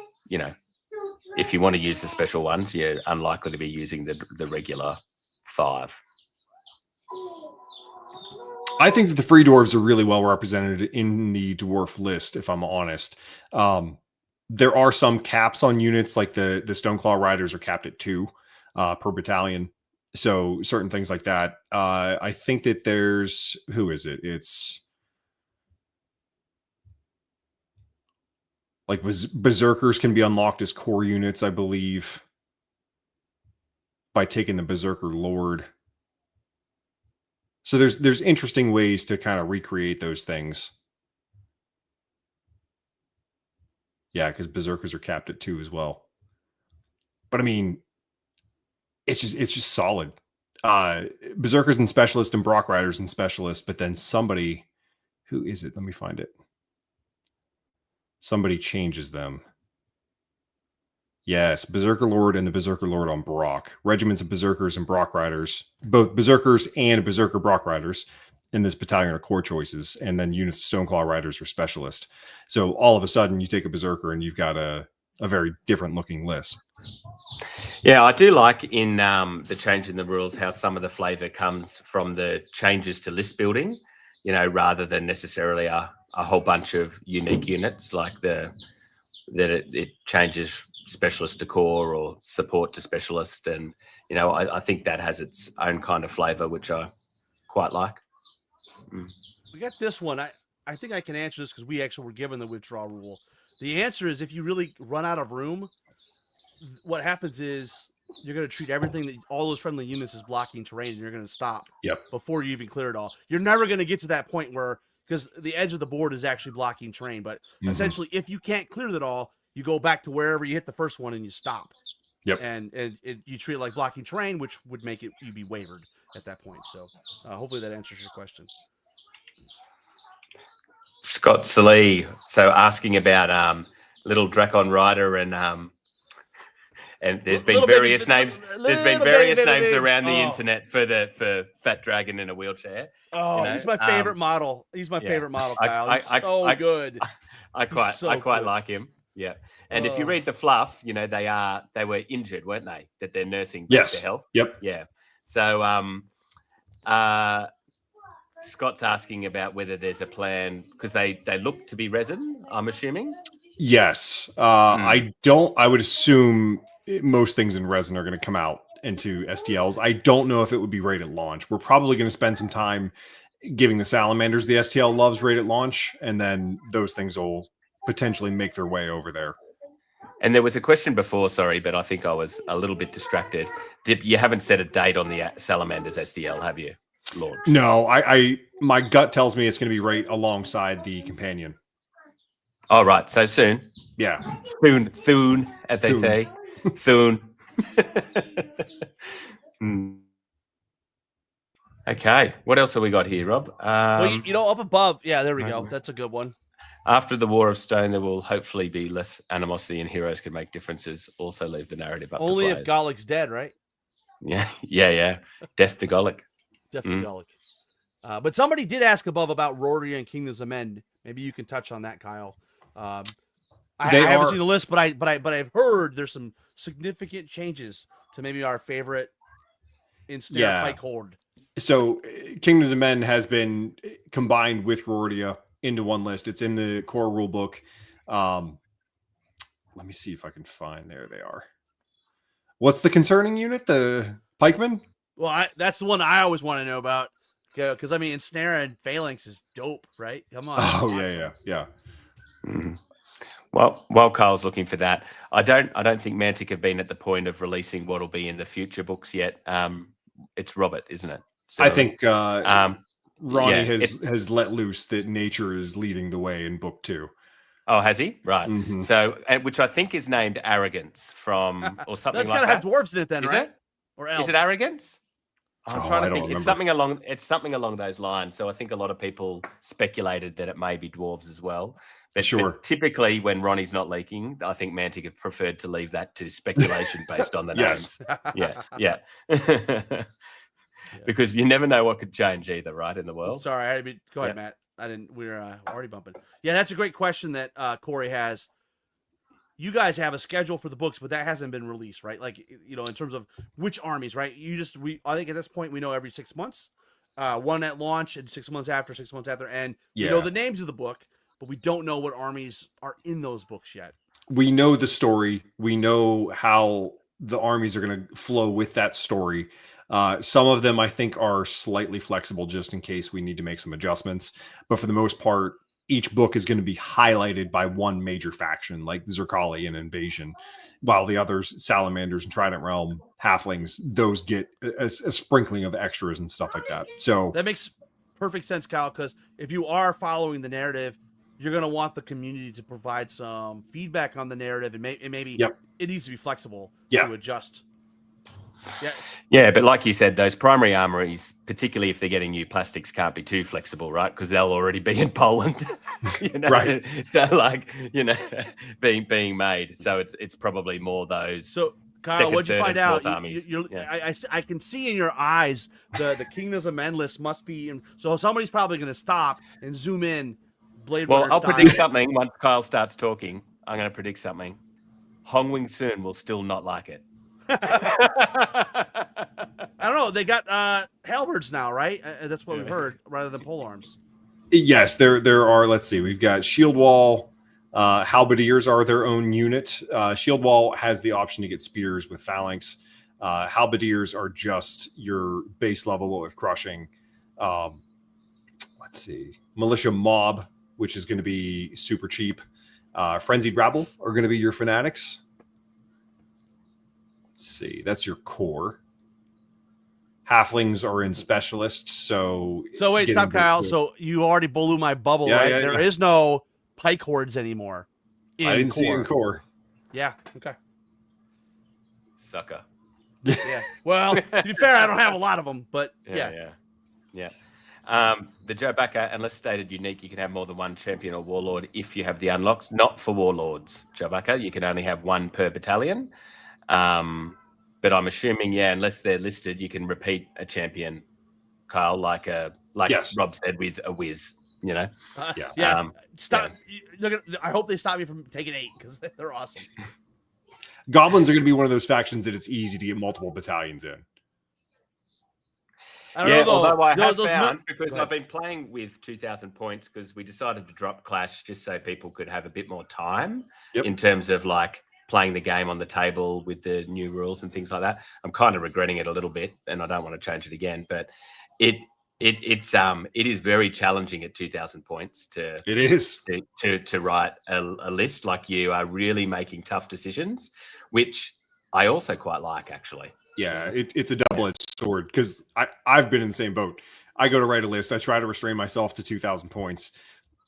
if you want to use the special ones, you're unlikely to be using the regular 5. I think that the free dwarves are really well represented in the dwarf list, if I'm honest. There are some caps on units, like the Stoneclaw Riders are capped at 2 per battalion. So certain things like that. I think that there's, who is it? It's like Berserkers can be unlocked as core units, I believe, by taking the Berserker Lord. So there's interesting ways to kind of recreate those things. Yeah, because Berserkers are capped at 2 as well. But I mean, it's just solid. Berserkers and Specialist and Brock Riders and Specialist, but then somebody, who is it? Let me find it. Somebody changes them. Yes, Berserker Lord and the Berserker Lord on Brock. Regiments of Berserkers and Brock Riders. Both Berserkers and Berserker Brock Riders in this battalion are core choices. And then units of Stoneclaw Riders are Specialist. So all of a sudden you take a Berserker and you've got a very different looking list. Yeah, I do like in the change in the rules how some of the flavor comes from the changes to list building, rather than necessarily a whole bunch of unique units, like that it changes specialist to core or support to specialist. And, I think that has its own kind of flavor, which I quite like. We got this one. I think I can answer this because we actually were given the withdrawal rule. The answer is if you really run out of room, what happens is you're going to treat everything that all those friendly units as blocking terrain, and you're going to stop before you even clear it all. You're never going to get to that point where, because the edge of the board is actually blocking terrain, but essentially if you can't clear it all, you go back to wherever you hit the first one and you stop. Yep. And you treat it like blocking terrain, which would make you be wavered at that point. So hopefully that answers your question. Scott Salee, so asking about Little Dracon Rider and there's been various names. There's been various names around the internet for Fat Dragon in a wheelchair. Oh, he's my favorite model. He's my favorite model, Kyle. He's so good. I quite like him. Yeah, and if you read the fluff, they were injured, weren't they? That they're nursing back to health. Yep. Yeah. So Scott's asking about whether there's a plan because they look to be resin, I'm assuming. Yes. I would assume most things in resin are going to come out into STLs. I don't know if it would be right at launch. We're probably going to spend some time giving the salamanders the STL loves right at launch, and then those things will potentially make their way over there. And there was a question before, sorry, but I think I was a little bit distracted. You haven't set a date on the salamanders STL, have you? Launch? No, I my gut tells me it's going to be right alongside the companion. Oh, right. So soon. Yeah. Soon, as they say. Soon. Okay. What else have we got here, Rob? Well, up above. Yeah, there we go. That's a good one. After the War of Stone, there will hopefully be less animosity and heroes can make differences. Also leave the narrative up only to if Golic's dead, right? Yeah. Death to Golic. Death to Golic. But somebody did ask above about Rorya and Kingdoms of Men. Maybe you can touch on that, Kyle. I haven't seen the list, but I've heard there's some significant changes to maybe our favorite Ensnare Pike Horde. So Kingdoms of Men has been combined with Rorya into one list. It's in the core rule book. Let me see if I can find. There they are. What's the concerning unit? The pikemen? Well, that's the one I always want to know about. Because I mean, Ensnare and Phalanx is dope, right? Come on. Oh, awesome. yeah. Well, while Carl's looking for that, I don't think Mantic have been at the point of releasing what'll be in the future books yet. It's Robert, isn't it? So, I think Ronnie has let loose that nature is leading the way in book 2. Oh, has he? Right. Mm-hmm. So, which I think is named Arrogance from or something. That's like gotta that. have dwarves in it, then, is right? It? Or elves? Is it Arrogance? I'm Oh, trying I to don't think. remember. It's something along those lines. So I think a lot of people speculated that it may be dwarves as well. Sure. But typically, when Ronnie's not leaking, I think Mantic have preferred to leave that to speculation based on the Yes. names. Yeah. Because you never know what could change either, right? In the world. Sorry, go ahead, Matt. I didn't. We're already bumping. Yeah, that's a great question that Corey has. You guys have a schedule for the books, but that hasn't been released, right? Like, you know, in terms of which armies, right? I think at this point we know every 6 months, one at launch and 6 months after, 6 months after, and we know the names of the book, but we don't know what armies are in those books yet. We know the story. We know how the armies are going to flow with that story. Some of them, I think, are slightly flexible just in case we need to make some adjustments. But for the most part, each book is going to be highlighted by one major faction, like Zerkali and Invasion, while the others, Salamanders and Trident Realm, Halflings, those get a sprinkling of extras and stuff like that. So that makes perfect sense, Kyle, because if you are following the narrative, you're going to want the community to provide some feedback on the narrative, and maybe it needs to be flexible to adjust. Yeah, but like you said, those primary armories, particularly if they're getting new plastics, can't be too flexible, right? Because they'll already be in Poland, right? So, being made. So it's probably more those. So, Kyle, what'd you find out? I can see in your eyes the Kingdoms of Men list must be in. So somebody's probably going to stop and zoom in. Blade Runner I'll style. predict something once Kyle starts talking. I'm going to predict something. Hong Wing Soon will still not like it. I don't know. They got halberds now, right? That's what we've heard, rather than polearms. Yes, there are. Let's see. We've got Shield Wall. Halberdiers are their own unit. Shield Wall has the option to get spears with phalanx. Halberdiers are just your base level with crushing. Let's see. Militia Mob, which is going to be super cheap. Frenzied Rabble are going to be your fanatics. Let's see. That's your core. Halflings are in specialists, so wait, stop, Kyle. So you already blew my bubble, right? There is no pike hordes anymore. I didn't see it in core. Yeah. Okay. Sucker. Yeah. Well, to be fair, I don't have a lot of them, but yeah. The Joe Backer, unless stated unique, you can have more than one champion or warlord if you have the unlocks. Not for warlords, Joe Backer. You can only have one per battalion. But I'm assuming, unless they're listed, you can repeat a champion, Kyle, like Rob said, with a whiz, you know? Stop. I hope they stop me from taking 8 because they're awesome. Goblins are going to be one of those factions that it's easy to get multiple battalions in. I don't know, although I have found, because I've been playing with 2,000 points because we decided to drop Clash just so people could have a bit more time in terms of playing the game on the table with the new rules and things like that. I'm kind of regretting it a little bit, and I don't want to change it again. But it is very challenging at 2,000 points to write a list. Like, you are really making tough decisions, which I also quite like, actually. Yeah, it's a double-edged sword because I've been in the same boat. I go to write a list. I try to restrain myself to 2,000 points.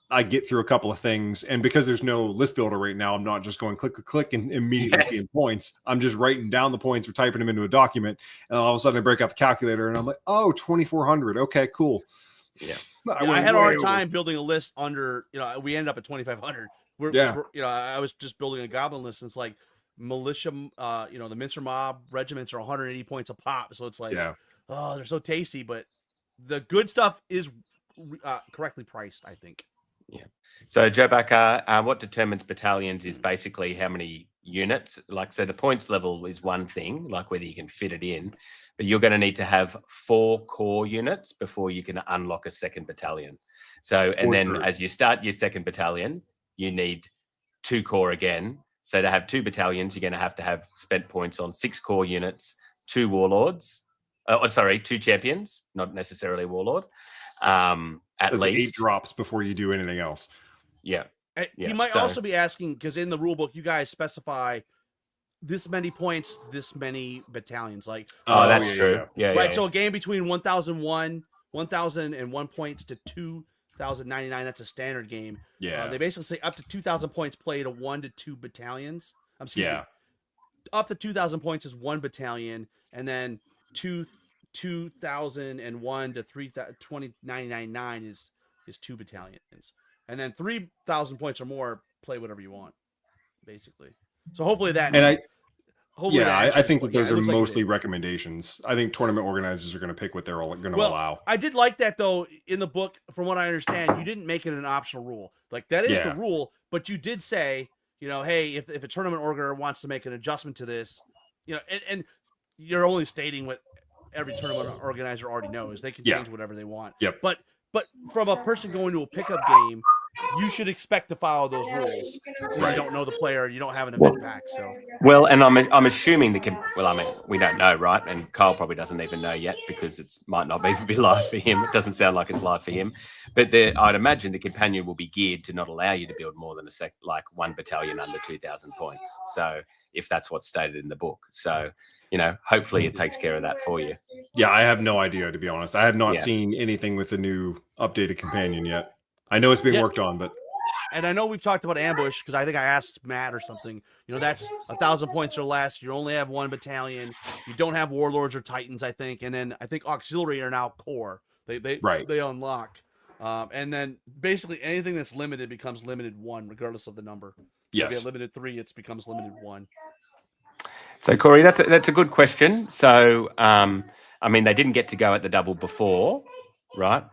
I get through a couple of things, and because there's no list builder right now, I'm not just going click and immediately seeing points. I'm just writing down the points or typing them into a document, and all of a sudden I break out the calculator and I'm like, oh, 2,400. Okay, cool. Yeah, I had a hard time building a list under. We ended up at 2,500. I was just building a goblin list, and it's like militia. The Mincer Mob regiments are 180 points a pop, so it's like, they're so tasty, but the good stuff is correctly priced, I think. Yeah. So, Joe Backer, what determines battalions is basically how many units. So the points level is one thing, like whether you can fit it in, but you're going to need to have 4 core units before you can unlock a second battalion. So, and then as you start your second battalion, you need 2 core again. So to have 2 battalions, you're going to have spent points on 6 core units, 2 warlords. 2 champions, not necessarily a warlord. At least 8 drops before you do anything else. Yeah. He might also be asking, because in the rule book, you guys specify this many points, this many battalions. Like, that's true. Yeah. Right. So a game between 1,001 points to 2,099. That's a standard game. Yeah. They basically say up to 2,000 points play to 1 to 2 battalions. Excuse me. Up to 2,000 points is 1 battalion, and then 2 2001 to 20999 is 2 battalions, and then 3,000 points or more, play whatever you want, basically. So hopefully that And I answers think your that those it are looks like it mostly did. recommendations. I think tournament organizers are going to pick what they're going to Well, allow. I did like that though. In the book, from what I understand, you didn't make it an optional rule. Like that is the Yeah. rule, but you did say, hey, if a tournament organizer wants to make an adjustment to this, and you're only stating what every tournament organizer already knows. They can Yeah. change whatever they want. Yep. But from a person going to a pickup game, you should expect to follow those rules when Right. you don't know the player, you don't have an event pack. So Well, and I'm assuming well, I mean, we don't know, right? And Kyle probably doesn't even know yet because it might not even be live for him. It doesn't sound like it's live for him. But I'd imagine the companion will be geared to not allow you to build more than like 1 battalion under 2,000 points. So if that's what's stated in the book. So, hopefully it takes care of that for you. Yeah, I have no idea, to be honest. I have not Yeah. seen anything with the new updated companion yet. I know it's being Yeah. worked on, but And I know we've talked about ambush because I think I asked Matt or something. That's 1,000 points or less. You only have 1 battalion. You don't have warlords or titans, I think. And then I think auxiliary are now core. They unlock. And then basically anything that's limited becomes limited 1, regardless of the number. So if you yes. have limited 3, it becomes limited 1. So Corey, that's a good question. So, I mean, they didn't get to go at the double before, right?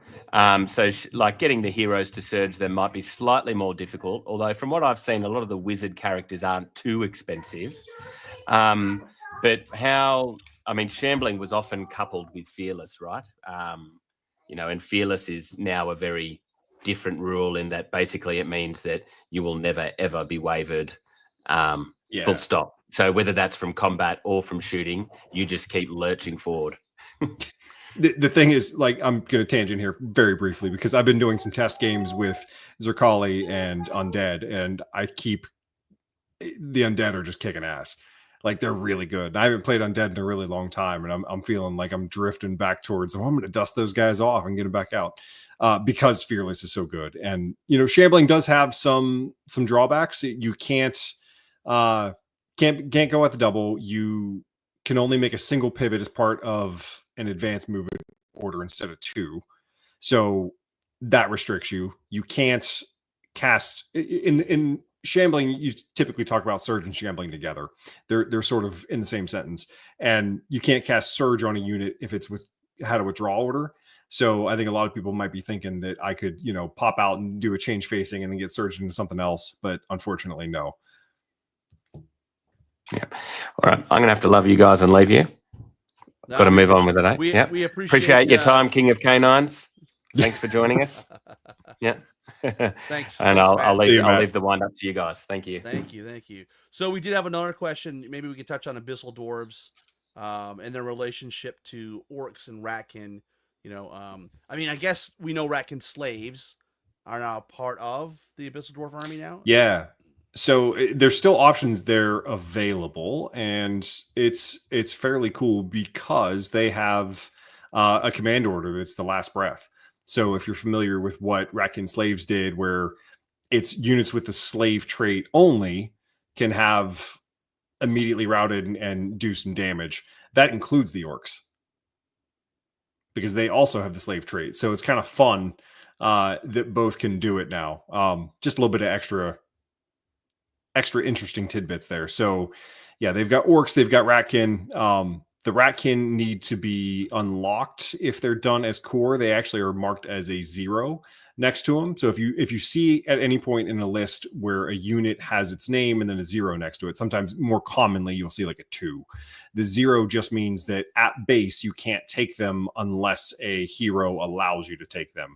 So like getting the heroes to surge them might be slightly more difficult. Although from what I've seen, a lot of the wizard characters aren't too expensive. But Shambling was often coupled with fearless, right? And fearless is now a very different rule in that basically it means that you will never ever be wavered. Full stop. So whether that's from combat or from shooting, you just keep lurching forward. The thing is, like, I'm going to tangent here very briefly because I've been doing some test games with Zerkali and Undead, and the Undead are just kicking ass. Like, they're really good. I haven't played Undead in a really long time, and I'm feeling like I'm drifting back towards, I'm going to dust those guys off and get them back out because Fearless is so good. And, Shambling does have some drawbacks. You can't go at the double. You can only make a single pivot as part of an advanced movement order instead of 2. So that restricts you. You can't cast in Shambling. You typically talk about Surge and Shambling together. They're sort of in the same sentence, and you can't cast Surge on a unit if it's had a withdrawal order. So I think a lot of people might be thinking that I could, pop out and do a change facing and then get surged into something else, but unfortunately, no. Yeah. All right. I'm going to have to love you guys and leave you. Got to move on with it, eh? We appreciate your time, King of Canines. Thanks for joining us. Yeah. Thanks. And Matt. I'll leave the wind up to you guys. Thank you. Thank you. So we did have another question. Maybe we could touch on Abyssal Dwarves and their relationship to orcs and Ratkin. I guess we know Ratkin slaves are now part of the Abyssal Dwarf army now. Yeah. So there's still options there available, and it's fairly cool because they have a command order that's the last breath. So if you're familiar with what Ratkin slaves did, where it's units with the slave trait only can have immediately routed and do some damage, that includes the orcs because they also have the slave trait. So it's kind of fun that both can do it now. Just a little bit of extra interesting tidbits there. So yeah, they've got orcs, they've got Ratkin. The Ratkin need to be unlocked if they're done as core. They actually are marked as a 0 next to them. So if you see at any point in a list where a unit has its name and then a 0 next to it, sometimes more commonly you'll see like a 2. The 0 just means that at base you can't take them unless a hero allows you to take them.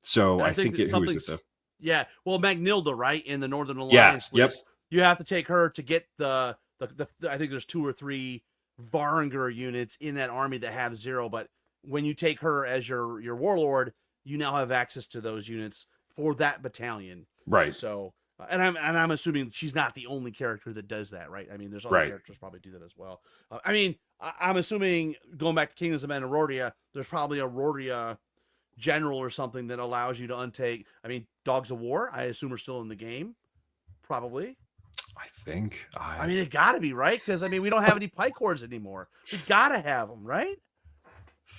So I think who is it though? Yeah, well, Magnilda, right, in the Northern Alliance list, you have to take her to get the I think there's 2 or 3 Varinger units in that army that have 0, but when you take her as your warlord, you now have access to those units for that battalion. Right. So, and I'm assuming she's not the only character that does that, right? I mean, there's other characters probably do that as well. I'm assuming going back to Kingdoms of Aroria, there's probably a Roria general or something that allows you to untake. I mean, Dogs of War, I assume, are still in the game, probably. I think. It got to be, right? Because we don't have any pike hordes anymore. We got to have them, right?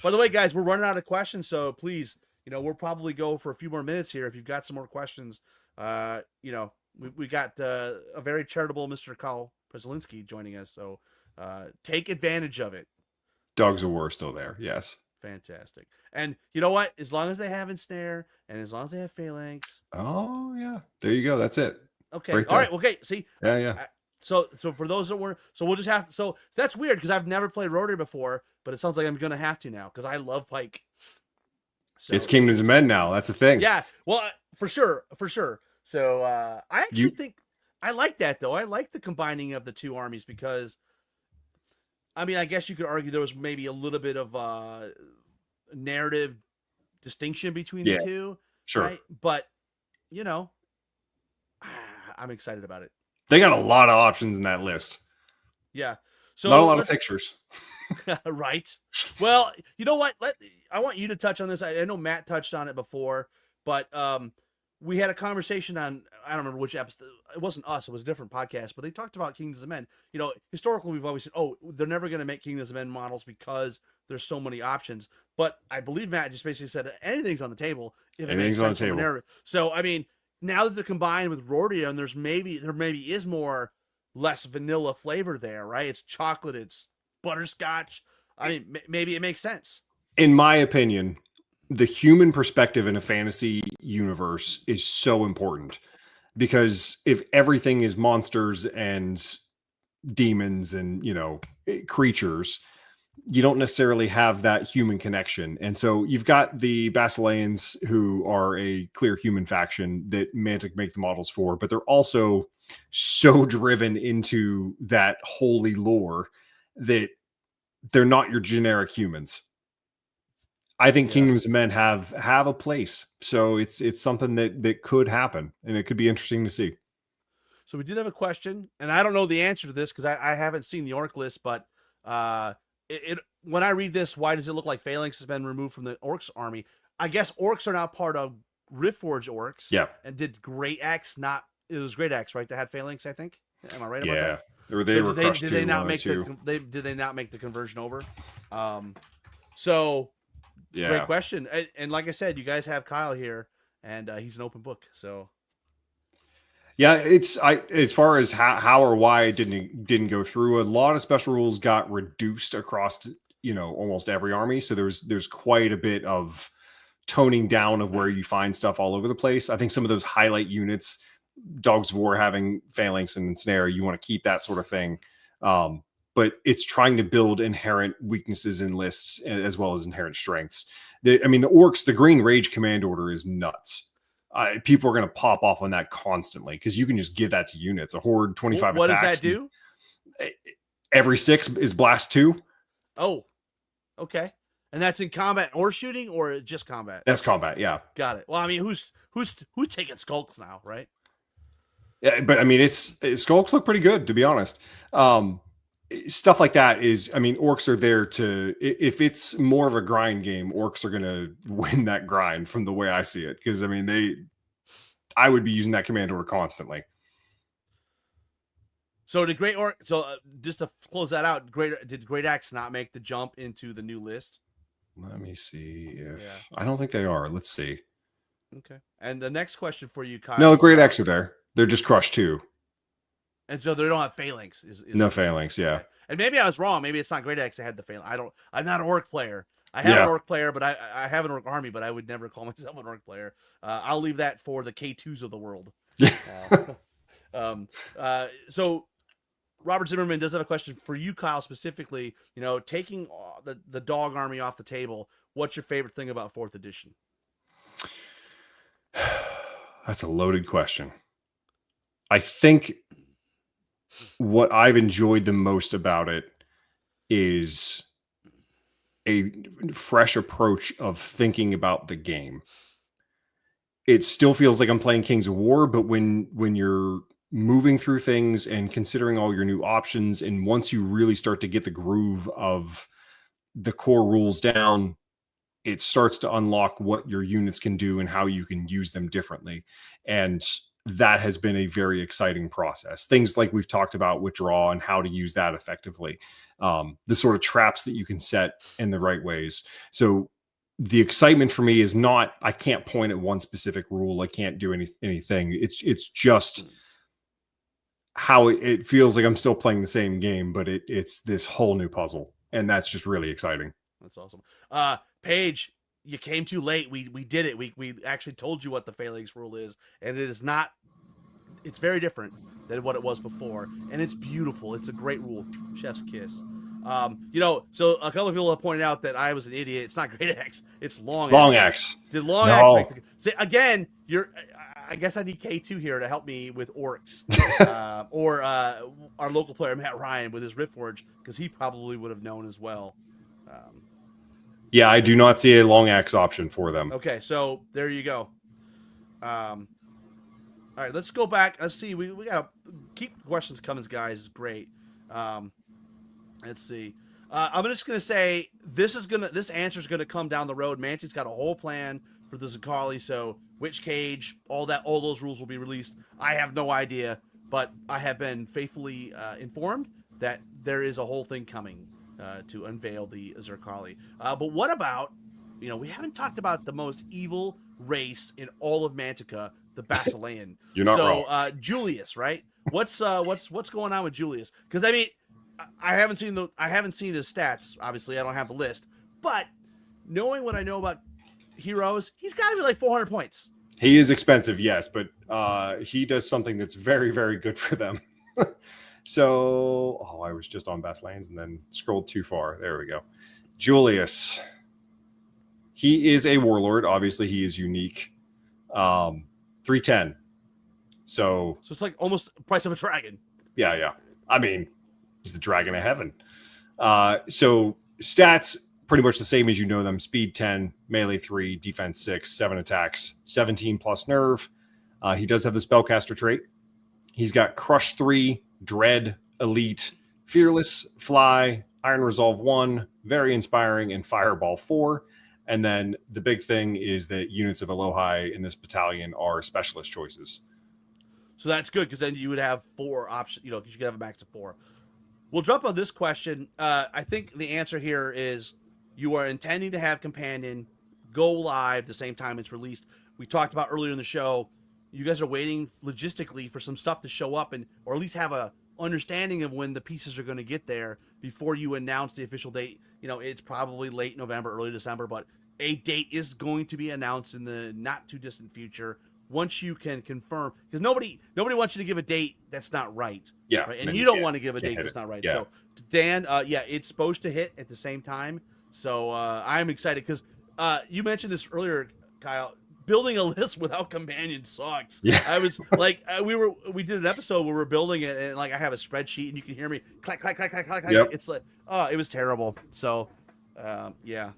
By the way, guys, we're running out of questions, so please, we'll probably go for a few more minutes here. If you've got some more questions, we got a very charitable Mr. Kyle Preslinski joining us, so take advantage of it. Dogs of War are still there. Yes. Fantastic. And you know what? As long as they have ensnare and as long as they have phalanx. Oh yeah. There you go. That's it. Okay. Right All right. Okay. See. Yeah. So for those that weren't, so we'll just have to. So that's weird because I've never played Rotary before, but it sounds like I'm gonna have to now because I love Pike. So, it's Kingdoms of Men now. That's the thing. Yeah. Well, for sure. So I actually think I like that though. I like the combining of the two armies because, I mean, I guess you could argue there was maybe a little bit of narrative distinction between the two. Sure. Right? But I'm excited about it. They got a lot of options in that list. Yeah. So not a lot of pictures. Right. Well, you know what? I want you to touch on this. I know Matt touched on it before, but we had a conversation on, I don't remember which episode. It wasn't us. It was a different podcast, but they talked about Kingdoms of Men. Historically, we've always said, oh, they're never going to make Kingdoms of Men models because there's so many options. But I believe Matt just basically said anything's on the table if it makes sense. So, I mean, now that they're combined with Rordia, and there maybe is more less vanilla flavor there, right? It's chocolate, it's butterscotch. I mean, maybe it makes sense. In my opinion, the human perspective in a fantasy universe is so important because if everything is monsters and demons and, creatures, you don't necessarily have that human connection. And so you've got the Basileans who are a clear human faction that Mantic make the models for, but they're also so driven into that holy lore that they're not your generic humans. I think Kingdoms of Men have a place. So it's something that could happen and it could be interesting to see. So we did have a question, and I don't know the answer to this because I haven't seen the orc list, but when I read this, why does it look like Phalanx has been removed from the orcs army? I guess orcs are now part of Riftforge orcs. Yeah. And did Great Axe it was Great Axe, right? That had Phalanx, I think. Am I right about that? Did they not make the conversion over? So great question. And like I said, you guys have Kyle here, and he's an open book. So yeah, as far as how or why it didn't go through, a lot of special rules got reduced across almost every army. So there's quite a bit of toning down of where you find stuff all over the place. I think some of those highlight units, Dogs of War having Phalanx and Ensnare, you want to keep that sort of thing. But it's trying to build inherent weaknesses in lists as well as inherent strengths. The orcs, the Green Rage command order is nuts. People are going to pop off on that constantly because you can just give that to units. A horde 25 what attacks. What does that do? Every 6 is blast 2. Oh, okay. And that's in combat or shooting or just combat? That's combat, yeah. Got it. Well, I mean, who's taking skulks now, right? Yeah, but I mean, skulks look pretty good, to be honest. Stuff like that is, orcs are there to, if it's more of a grind game, orcs are going to win that grind from the way I see it. Because, I would be using that command order constantly. So just to close that out, did Great Axe not make the jump into the new list? Let me see I don't think they are. Let's see. Okay. And the next question for you, Kyle. No, Great Axe are there. They're just crushed 2. And so they don't have Phalanx. No Phalanx, yeah. Okay. And maybe I was wrong. Maybe it's not Great Axe that had the Phalanx. I'm not an orc player. I have an orc player, but I have an orc army, but I would never call myself an orc player. I'll leave that for the K2s of the world. So Robert Zimmerman does have a question for you, Kyle, specifically. Taking the dog army off the table, what's your favorite thing about 4th edition? That's a loaded question. I think what I've enjoyed the most about it is a fresh approach of thinking about the game. It still feels like I'm playing Kings of War, but when you're moving through things and considering all your new options, and once you really start to get the groove of the core rules down, it starts to unlock what your units can do and how you can use them differently. And that has been a very exciting process. Things like we've talked about withdraw and how to use that effectively. The sort of traps that you can set in the right ways. So the excitement for me is not, I can't point at one specific rule. I can't do anything. It's just how it feels like I'm still playing the same game, but it's this whole new puzzle. And that's just really exciting. That's awesome. Paige, you came too late. We did it. We actually told you what the phalanx rule is, and it is not. It's very different than what it was before, and it's beautiful. It's a great rule. Chef's kiss. So a couple of people have pointed out that I was an idiot. It's not great X. It's long X. Did long No. X make the, see, again, I guess I need K2 here to help me with orcs, or our local player Matt Ryan with his Riftforge, because he probably would have known as well. Yeah, I do not see a long axe option for them. Okay, so there you go. All right, let's go back. Let's see. We gotta keep the questions coming, guys. It's great. Let's see. I'm just gonna say this answer is gonna come down the road. Manty's got a whole plan for the Zakali, so which cage, all those rules will be released. I have no idea, but I have been faithfully informed that there is a whole thing coming to unveil the Zerkali. But what about, we haven't talked about the most evil race in all of Mantica, the Basilean. You're not wrong. Julius, right? What's going on with Julius? Because I mean, I haven't seen his stats. Obviously, I don't have the list. But knowing what I know about heroes, he's got to be like 400 points. He is expensive, yes, but he does something that's very, very good for them. So, I was just on Basileans and then scrolled too far. There we go. Julius. He is a warlord. Obviously, he is unique. 310. So it's like almost the price of a dragon. Yeah. I mean, he's the dragon of heaven. So stats pretty much the same as you know them. Speed 10, melee 3, defense 6, 7 attacks, 17 plus nerve. He does have the spellcaster trait. He's got crush 3, dread, elite, fearless, fly, iron resolve 1, very inspiring, and fireball 4. And then the big thing is that units of Elohai in this battalion are specialist choices. So that's good, because then you would have 4 options, because you could have a max of 4. We'll jump on this question. I think the answer here is you are intending to have Companion go live the same time it's released. We talked about earlier in the show, you guys are waiting logistically for some stuff to show up, or at least have a understanding of when the pieces are going to get there before you announce the official date. It's probably late November, early December, but a date is going to be announced in the not too distant future once you can confirm, because nobody wants you to give a date that's not right. Yeah. Right? And you don't want to give a date that's not right. Yeah. So Dan, it's supposed to hit at the same time. So I'm excited because you mentioned this earlier, Kyle. Building a list without Companion sucks. Yeah. I was like, we did an episode where we're building it, and like I have a spreadsheet, and you can hear me clack, clack, clack, clack, clack. Yep. It's like, it was terrible. So, yeah.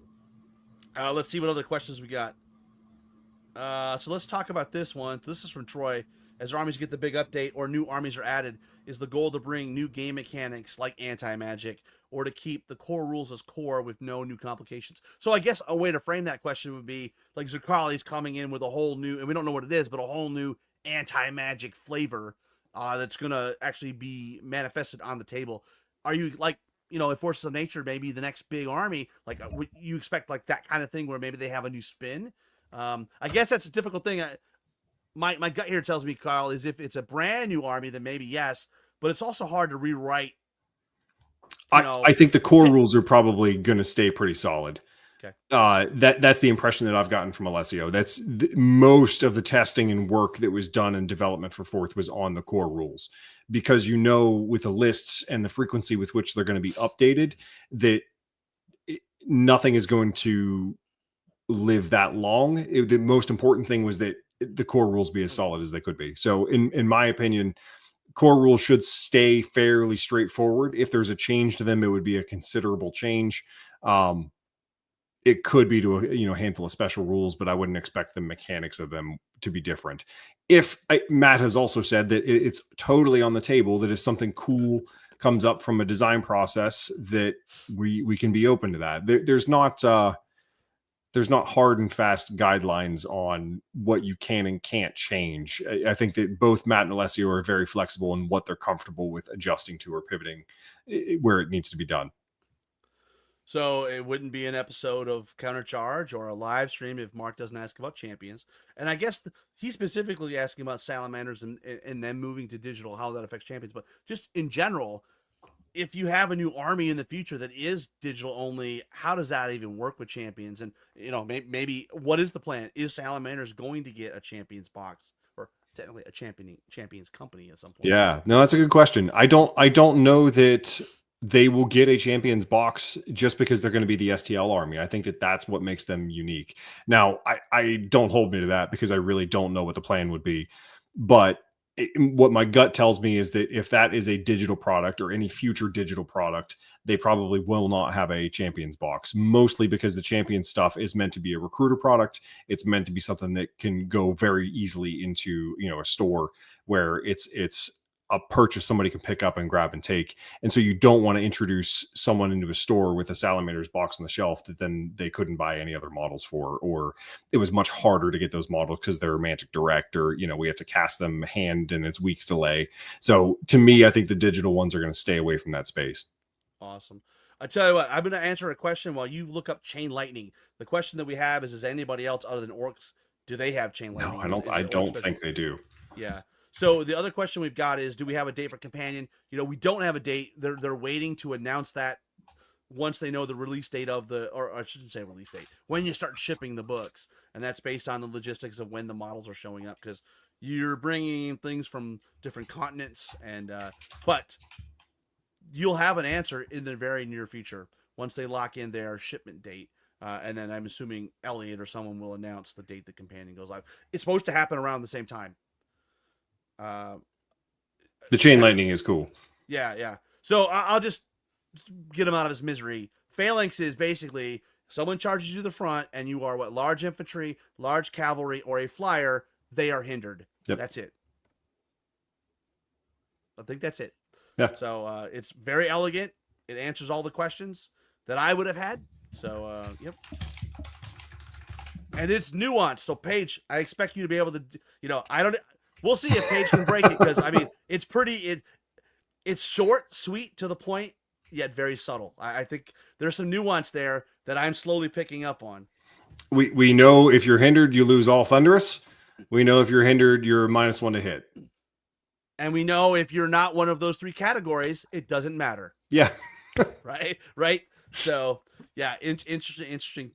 Let's see what other questions we got. So let's talk about this one. So this is from Troy. As armies get the big update or new armies are added, is the goal to bring new game mechanics like anti-magic, or to keep the core rules as core with no new complications? So I guess a way to frame that question would be like Zerkali's coming in with a whole new, and we don't know what it is, but a whole new anti-magic flavor that's going to actually be manifested on the table. Are you like, if Forces of Nature, maybe the next big army, like would you expect like that kind of thing where maybe they have a new spin? I guess that's a difficult thing. My gut here tells me, Carl, is if it's a brand new army, then maybe yes, but it's also hard to rewrite. I think the core rules are probably going to stay pretty solid. Okay. That's the impression that I've gotten from Alessio. That's most of the testing and work that was done in development for Fourth was on the core rules, because with the lists and the frequency with which they're going to be updated, that nothing is going to live that long. The most important thing was that the core rules be as solid as they could be. So in my opinion, core rules should stay fairly straightforward. If there's a change to them, it would be a considerable change. It could be to a handful of special rules, but I wouldn't expect the mechanics of them to be different. Matt has also said that it's totally on the table that if something cool comes up from a design process, that we can be open to that. There's there's not hard and fast guidelines on what you can and can't change. I think that both Matt and Alessio are very flexible in what they're comfortable with adjusting to or pivoting where it needs to be done. So it wouldn't be an episode of Countercharge or a live stream if Mark doesn't ask about champions. And I guess he's specifically asking about salamanders and then moving to digital, how that affects champions. But just in general, if you have a new army in the future that is digital only, how does that even work with champions? And, maybe what is the plan? Is Salamanders going to get a champions box, or technically a champions company at some point? Yeah, no, that's a good question. I don't know that they will get a champions box just because they're going to be the STL army. I think that that's what makes them unique. Now, I don't hold me to that because I really don't know what the plan would be. But what my gut tells me is that if that is a digital product or any future digital product, they probably will not have a champions box, mostly because the champion stuff is meant to be a recruiter product. It's meant to be something that can go very easily into, a store where it's a purchase somebody can pick up and grab and take. And so you don't want to introduce someone into a store with a Salamanders box on the shelf that then they couldn't buy any other models for, or it was much harder to get those models because they're Mantic Direct, or, we have to cast them hand and it's weeks delay. So to me, I think the digital ones are going to stay away from that space. Awesome. I tell you what, I'm going to answer a question while you look up Chain Lightning. The question that we have is anybody else other than Orcs, do they have Chain Lightning? No, I don't think they do. Yeah. So the other question we've got is, do we have a date for Companion? We don't have a date. They're waiting to announce that once they know the release date of or I shouldn't say release date, when you start shipping the books. And that's based on the logistics of when the models are showing up, because you're bringing in things from different continents. And but you'll have an answer in the very near future once they lock in their shipment date. And then I'm assuming Elliot or someone will announce the date the Companion goes live. It's supposed to happen around the same time. The Chain Lightning is cool. Yeah. So I'll just get him out of his misery. Phalanx is basically someone charges you to the front and you are large infantry, large cavalry, or a flyer. They are hindered. Yep. That's it. I think that's it. Yeah. So it's very elegant. It answers all the questions that I would have had. So yep. And it's nuanced. So Paige, I expect you to be able to, we'll see if Paige can break it, because it's pretty. It's short, sweet, to the point, yet very subtle. I think there's some nuance there that I'm slowly picking up on. We know if you're hindered, you lose all Thunderous. We know if you're hindered, you're -1 to hit. And we know if you're not one of those three categories, it doesn't matter. Yeah. Right. So yeah, interesting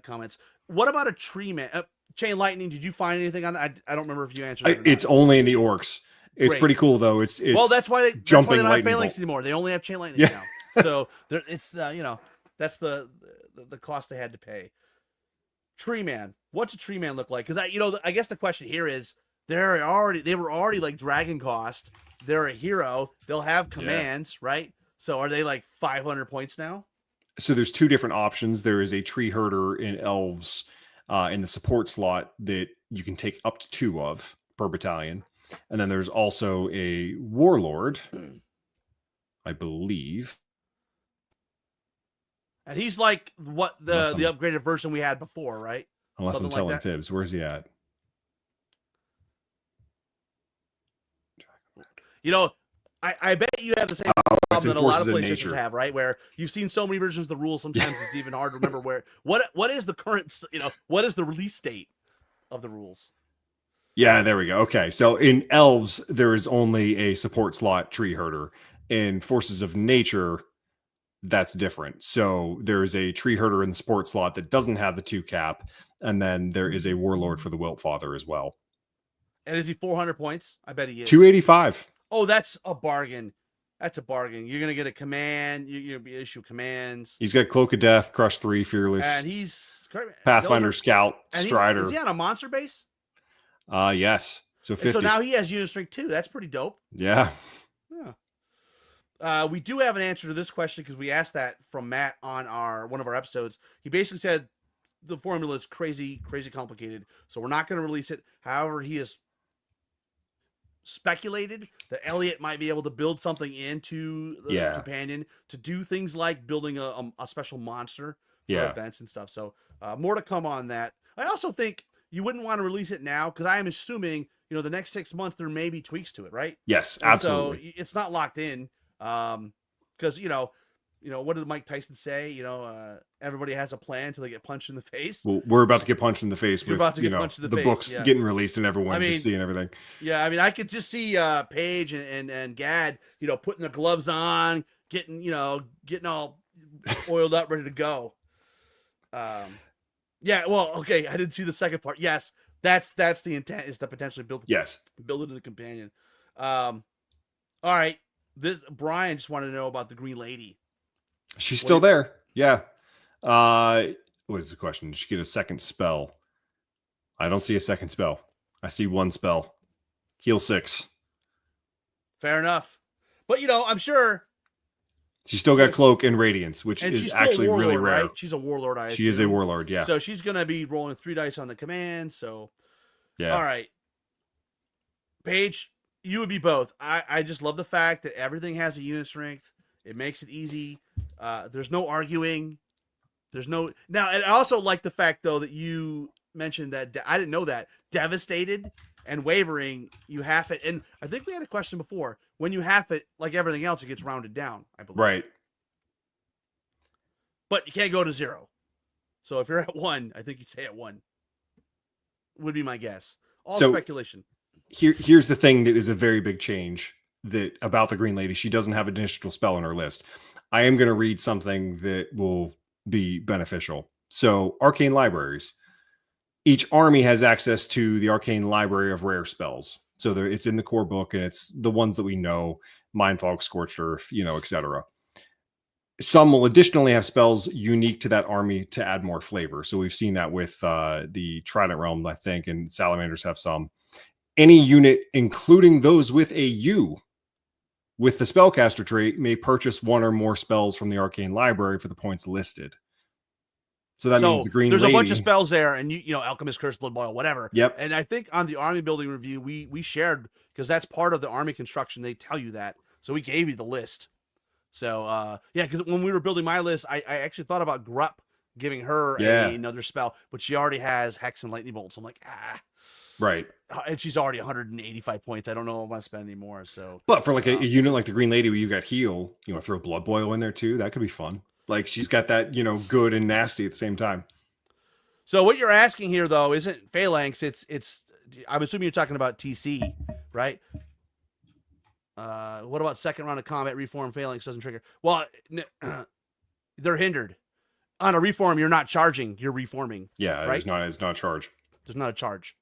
comments. What about a tree man? Chain Lightning, did you find anything on that? I don't remember if you answered it. It's only in the Orcs. It's Great. Pretty cool though. It's well, that's why they're not Phalanx anymore. They only have Chain Lightning now. So it's that's the cost they had to pay. Tree Man, what's a Tree Man look like? Because I guess the question here is they were already like Dragon Cost. They're a hero. They'll have commands, right? So are they like 500 points now? So there's two different options. There is a Tree Herder in Elves in the support slot that you can take up to 2 of per battalion. And then there's also a Warlord, I believe. And he's like what the upgraded version we had before, right? Unless I'm telling fibs. Where's he at? I bet you have the same problem that a lot of PlayStations have, right? Where you've seen so many versions of the rules, sometimes it's even hard to remember what is the current, what is the release date of the rules? Yeah, there we go. Okay, so in Elves, there is only a support slot Tree Herder. In Forces of Nature, that's different. So there is a Tree Herder in the support slot that doesn't have the 2 cap, and then there is a Warlord for the Wilt Father as well. And is he 400 points? I bet he is. 285. Oh, that's a bargain. That's a bargain. You're gonna get a command. You're gonna issue commands. He's got Cloak of Death, Crush 3, Fearless, and he's Pathfinder, Scout, Strider. Is he on a monster base? Yes. So 50. And so now he has unit strength too. That's pretty dope. Yeah. We do have an answer to this question because we asked that from Matt on one of our episodes. He basically said the formula is crazy complicated, so we're not going to release it. However, he has speculated that Elliot might be able to build something into the companion to do things like building a special monster Yeah. events and stuff. So more to come on that. I also think you wouldn't want to release it now because I am assuming, the next 6 months there may be tweaks to it, right? Yes, And absolutely. so it's not locked in. Because what did Mike Tyson say? Everybody has a plan until they get punched in the face. Well, we're about to get punched in the face You're with about to get punched in the face, books yeah. getting released and everyone I mean, just seeing everything. Yeah, I mean, I could just see Paige and Gad, putting the gloves on, getting all oiled up, ready to go. Yeah, well, okay, I didn't see the second part. Yes, that's the intent, is to potentially build it in the companion. All right, this Brian just wanted to know about the Green Lady. She's still there. Yeah. What is the question? Did she get a second spell? I don't see a second spell. I see one spell. Heal 6. Fair enough. But I'm sure she's still got cloak and radiance, which is actually warlord, really rare. right? She's a warlord, I assume. She is a warlord, yeah. So she's gonna be rolling 3 dice on the command. So yeah. All right. Paige, you would be both. I just love the fact that everything has a unit strength. It makes it easy. There's no arguing. Now, and I also like the fact though that you mentioned that I didn't know that devastated and wavering, you half it. And I think we had a question before. When you half it, like everything else, it gets rounded down, I believe. Right. But you can't go to 0. So if you're at 1, I think you stay at 1. Would be my guess. All speculation. Here's the thing that is a very big change about the Green Lady. She doesn't have an additional spell on her list. I am going to read something that will be beneficial. So, arcane libraries. Each army has access to the arcane library of rare spells. So it's in the core book, and it's the ones that we know: Mindfog, Scorched Earth, etc. Some will additionally have spells unique to that army to add more flavor. So we've seen that with the Trident Realm, I think, and Salamanders have some. Any unit, including those with a U, with the spellcaster trait, may purchase 1 or more spells from the arcane library for the points listed. So that means the Green Lady. There's a bunch of spells there, and Alchemist, Curse, Blood Boil, whatever. Yep. And I think on the army building review, we shared, because that's part of the army construction. They tell you that, so we gave you the list. So because when we were building my list, I actually thought about Grupp giving her another spell, but she already has Hex and Lightning Bolt. So I'm like, right. And she's already 185 points. I don't know if I want to spend any more. So, but for like a unit like the Green Lady, where you got heal, you want to throw Blood Boil in there too. That could be fun. Like she's got that, good and nasty at the same time. So what you're asking here though isn't Phalanx. It's. I'm assuming you're talking about TC, right? What about second round of combat reform? Phalanx doesn't trigger. Well, they're hindered. On a reform, you're not charging. You're reforming. Yeah, right? It's not a charge. There's not a charge.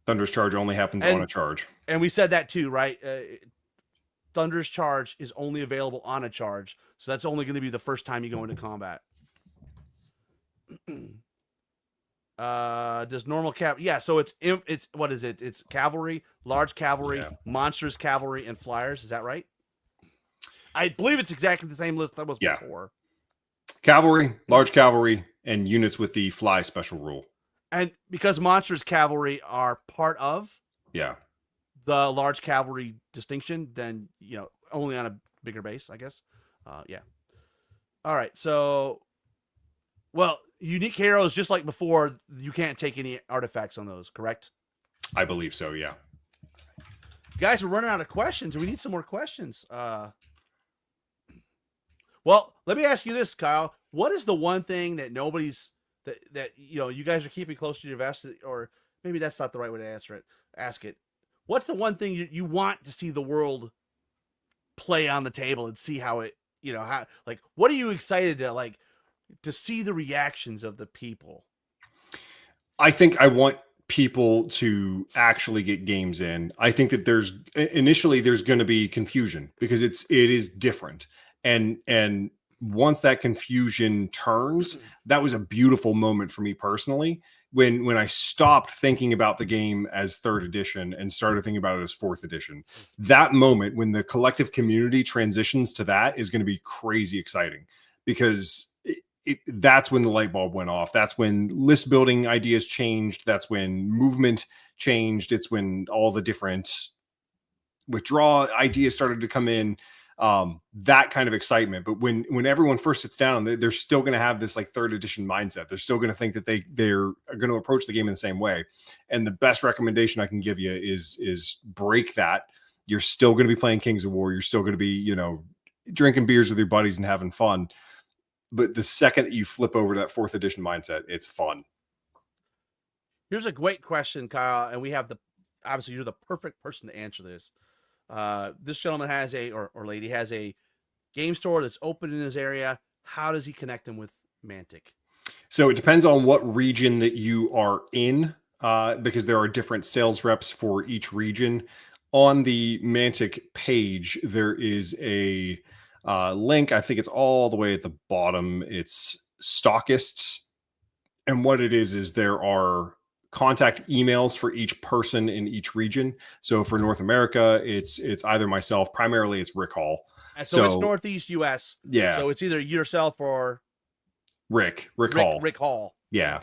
Thunder's charge only happens on a charge. And we said that too, right? Thunder's charge is only available on a charge. So that's only going to be the first time you go into combat. Does normal so it's what is it? It's cavalry, large cavalry, monsters cavalry, and flyers. Is that right? I believe it's exactly the same list that was before. Cavalry, large cavalry, and units with the fly special rule. And because monsters cavalry are part of the large cavalry distinction, then only on a bigger base, I guess. All right, so unique heroes, just like before, you can't take any artifacts on those, correct? I believe so, yeah. Guys, we're running out of questions. We need some more questions. Well, let me ask you this, Kyle. What is the one thing that that you guys are keeping close to your vest, or maybe that's not the right way to ask it. What's the one thing you want to see the world play on the table and see how it, what are you excited to see the reactions of the people? I think I want people to actually get games in. I think that there's going to be confusion because it is different. And once that confusion turns, that was a beautiful moment for me personally. When I stopped thinking about the game as 3rd edition and started thinking about it as 4th edition, that moment when the collective community transitions to that is going to be crazy exciting because that's when the light bulb went off. That's when list building ideas changed. That's when movement changed. It's when all the different withdraw ideas started to come in. that kind of excitement. But when everyone first sits down, they're still going to have this like third edition mindset. They're still going to think that they're going to approach the game in the same way. And the best recommendation I can give you is break that. You're still going to be playing Kings of War. You're still going to be, drinking beers with your buddies and having fun. But the second that you flip over to that fourth edition mindset, it's fun. Here's a great question, Kyle, and we have obviously you're the perfect person to answer this. This gentleman has or lady has a game store that's open in his area. How does he connect them with Mantic? So it depends on what region that you are in, because there are different sales reps for each region. On the Mantic page, there is a link. I think it's all the way at the bottom. It's stockists. And what it is there are contact emails for each person in each region. So for North America, it's either myself, primarily it's Rick Hall. So it's Northeast US. Yeah. So it's either yourself or Rick Hall. Rick Hall. Yeah.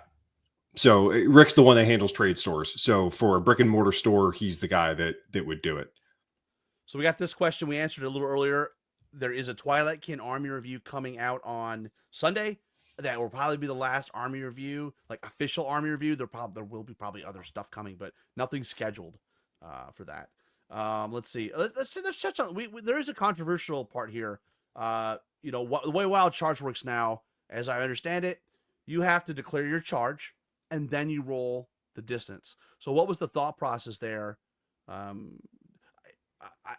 So Rick's the one that handles trade stores. So for a brick and mortar store, he's the guy that would do it. So we got this question. We answered it a little earlier. There is a Twilight Kin army review coming out on Sunday. That will probably be the last army review, like official army review. There will be probably other stuff coming, but nothing scheduled for that. Let's see. Let's touch on. There is a controversial part here. The way Wild Charge works now, as I understand it, you have to declare your charge and then you roll the distance. So, what was the thought process there?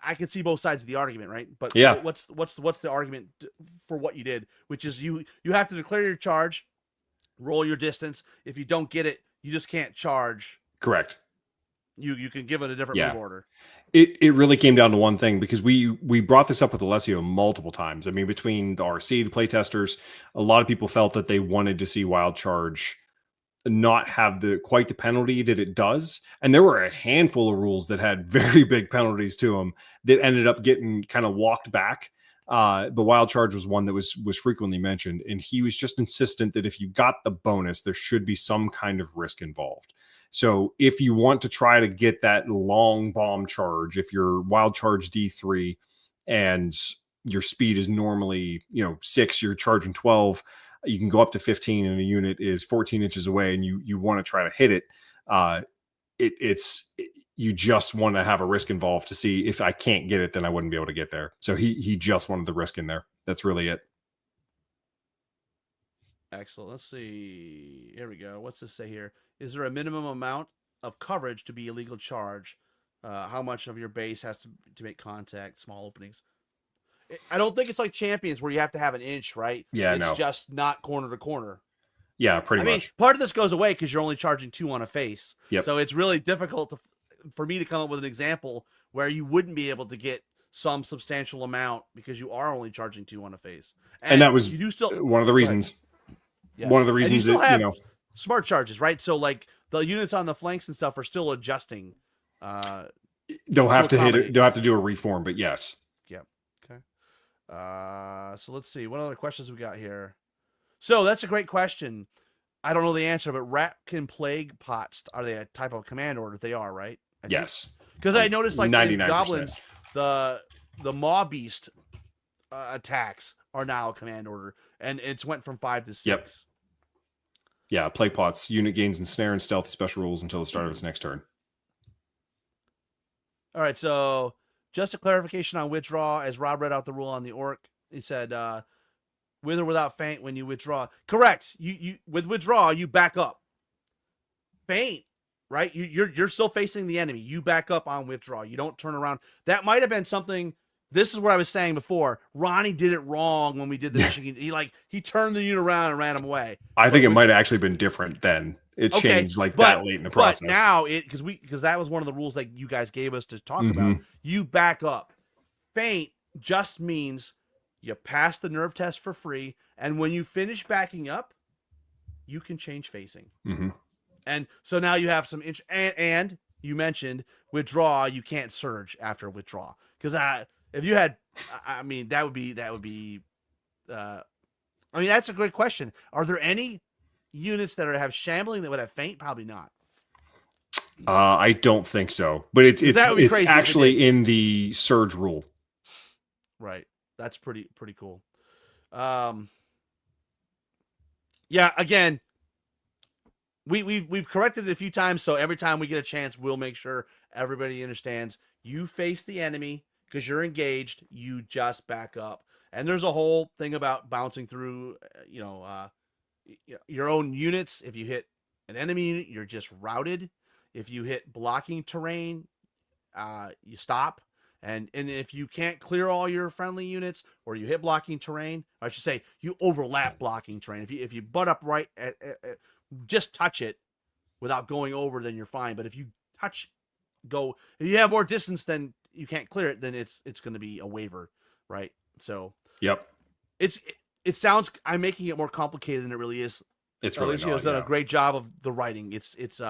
I can see both sides of the argument, right? But yeah, what's the argument for what you did, which is you have to declare your charge, roll your distance. If you don't get it, you just can't charge. Correct. You can give it a different move order. It really came down to one thing, because we brought this up with Alessio multiple times. I mean, between the RC, the playtesters, a lot of people felt that they wanted to see Wild Charge not have quite the penalty that it does. And there were a handful of rules that had very big penalties to them that ended up getting kind of walked back. But Wild Charge was one that was frequently mentioned. And he was just insistent that if you got the bonus, there should be some kind of risk involved. So if you want to try to get that long bomb charge, if you're Wild Charge D3 and your speed is normally, 6, you're charging 12, you can go up to 15 and a unit is 14 inches away and you want to try to hit it. You just want to have a risk involved to see if I can't get it, then I wouldn't be able to get there. So he just wanted the risk in there. That's really it. Excellent. Let's see. Here we go. What's this say here? Is there a minimum amount of coverage to be a legal charge? How much of your base has to make contact, small openings? I don't think it's like Champions where you have to have an inch, right? Yeah, it's just not corner to corner. Yeah, pretty much. I mean, part of this goes away because you're only charging 2 on a face. Yep. So it's really difficult for me to come up with an example where you wouldn't be able to get some substantial amount because you are only charging 2 on a face. And that was you do still one of the reasons. Yeah. One of the reasons and you still have smart charges, right? So like the units on the flanks and stuff are still adjusting. They'll have to hit it. They'll have to do a reform, but yes. Yep. Okay. So let's see. What other questions we got here? So that's a great question. I don't know the answer, but Ratkin Plague Pots, are they a type of command order? They are, right? Yes. Because I noticed like 99%. in Goblins, the Maw Beast attacks are now a command order, and it's went from 5 to 6. Yep. Yeah, Plague Pots, unit gains ensnare and stealthy special rules until the start of its next turn. All right, so just a clarification on withdraw, as Rob read out the rule on the orc. He said, with or without feint when you withdraw. Correct. You with withdraw, you back up. Feint, right? You're still facing the enemy. You back up on withdraw. You don't turn around. That might have been something. This is what I was saying before. Ronnie did it wrong when we did the Michigan. He turned the unit around and ran him away. I think it might have actually been different then. It changed that late in the process. But now because that was one of the rules that you guys gave us to talk about. You back up. Feint just means you pass the nerve test for free, and when you finish backing up, you can change facing. And so now you have some and you mentioned withdraw. You can't surge after withdraw because if you had, I mean, that would be. I mean, that's a great question. Are there any units that have shambling that would have feint? Probably not. I don't think so, but it's actually in the surge rule. Right. That's pretty cool. Yeah, again, we've corrected it a few times, so every time we get a chance, we'll make sure everybody understands. You face the enemy because you're engaged. You just back up, and there's a whole thing about bouncing through, your own units. If you hit an enemy unit, you're just routed. If you hit blocking terrain, you stop. And if you can't clear all your friendly units, or you hit blocking terrain, or I should say you overlap blocking terrain. If you butt up right at just touch it without going over, then you're fine. But if you if you have more distance than you can't clear it, then it's going to be a waiver, right? So Yep. It sounds, I'm making it more complicated than it really is. It's really Alessio's done a great job of the writing. It's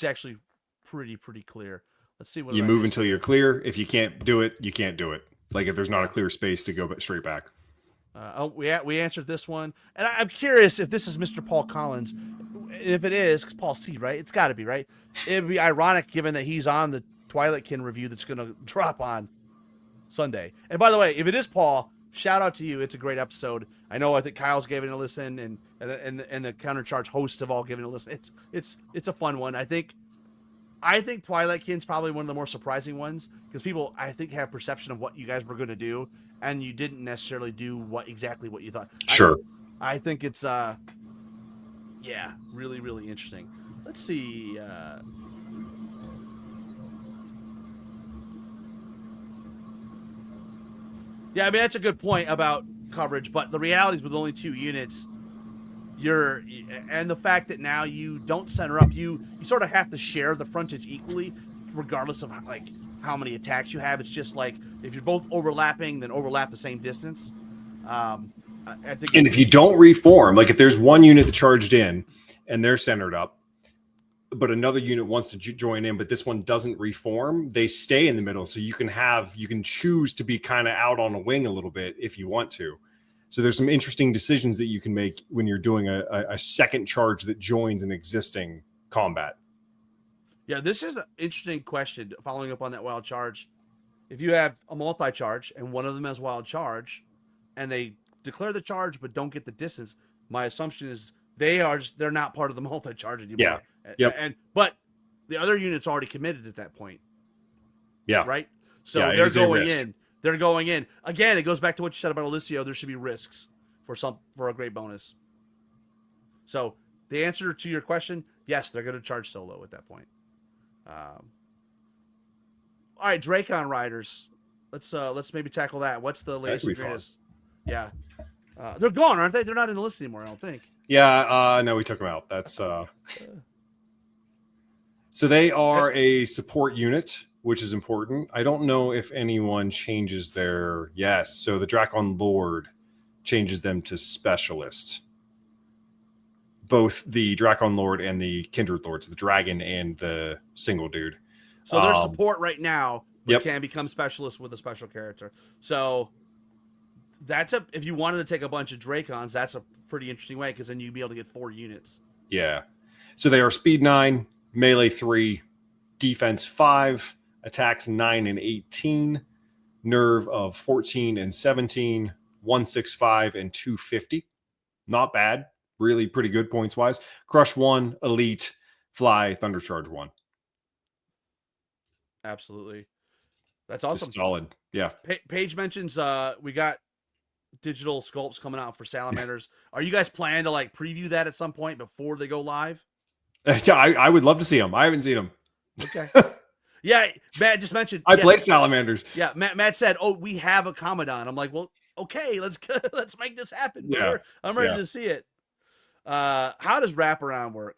actually pretty clear. Let's see what you move until you're clear. If you can't do it, you can't do it. Like if there's not a clear space to go straight back. We answered this one, and I'm curious if this is Mr. Paul Collins. If it is, because Paul C, right? It's got to be, right? It'd be ironic given that he's on the Twilightkin review that's going to drop on Sunday. And by the way, if it is Paul, shout out to you. It's a great episode. I think Kyle's given it a listen, and the Countercharge hosts have all given it a listen. It's a fun one. I think Twilightkin's probably one of the more surprising ones because people, I think, have perception of what you guys were going to do, and you didn't necessarily do exactly what you thought. Sure. I think it's really, really interesting. Let's see. Yeah, I mean, that's a good point about coverage, but the reality is with only 2 units, and the fact that now you don't center up, you sort of have to share the frontage equally, regardless of how many attacks you have. It's just like if you're both overlapping, then overlap the same distance. I think. And if you don't reform, like if there's one unit that charged in and they're centered up, but another unit wants to join in, but this one doesn't reform, they stay in the middle. So you can choose to be kind of out on a wing a little bit if you want to. So there's some interesting decisions that you can make when you're doing a second charge that joins an existing combat. Yeah, this is an interesting question. Following up on that wild charge, if you have a multi-charge and one of them has wild charge, and they declare the charge but don't get the distance, my assumption is they're not part of the multi-charge anymore. Yeah. Yep. But the other unit's already committed at that point. Yeah. Right. So they're going in. They're going in. Again, it goes back to what you said about Alessio. There should be risks for a great bonus. So the answer to your question, yes, they're going to charge solo at that point. All right, Dracon Riders. Let's maybe tackle that. What's the latest and greatest? Yeah. They're gone, aren't they? They're not in the list anymore, I don't think. Yeah, no, we took them out. That's so they are a support unit, which is important. I don't know if anyone changes their so the Drakon Lord changes them to specialist. Both the Drakon Lord and the Kindred Lords, the dragon and the single dude. So they're support right now, but Yep. can become specialists with a special character. So if you wanted to take a bunch of Drakons, that's a pretty interesting way because then you'd be able to get 4 units. Yeah. So they are speed 9, melee 3, defense 5, attacks 9 and 18, nerve of 14 and 17, 165 and 250. Not bad. Really pretty good points wise. Crush 1, elite, fly, thundercharge 1. Absolutely. That's awesome. Just solid. Yeah. Paige mentions we got digital sculpts coming out for salamanders. Are you guys planning to preview that at some point before they go live? I would love to see them. I haven't seen them. Okay. Yeah, Matt just mentioned. I play salamanders. Yeah, Matt said, "Oh, we have a Commandant." I'm like, "Well, okay, let's make this happen." Yeah. I'm ready to see it. How does wraparound work?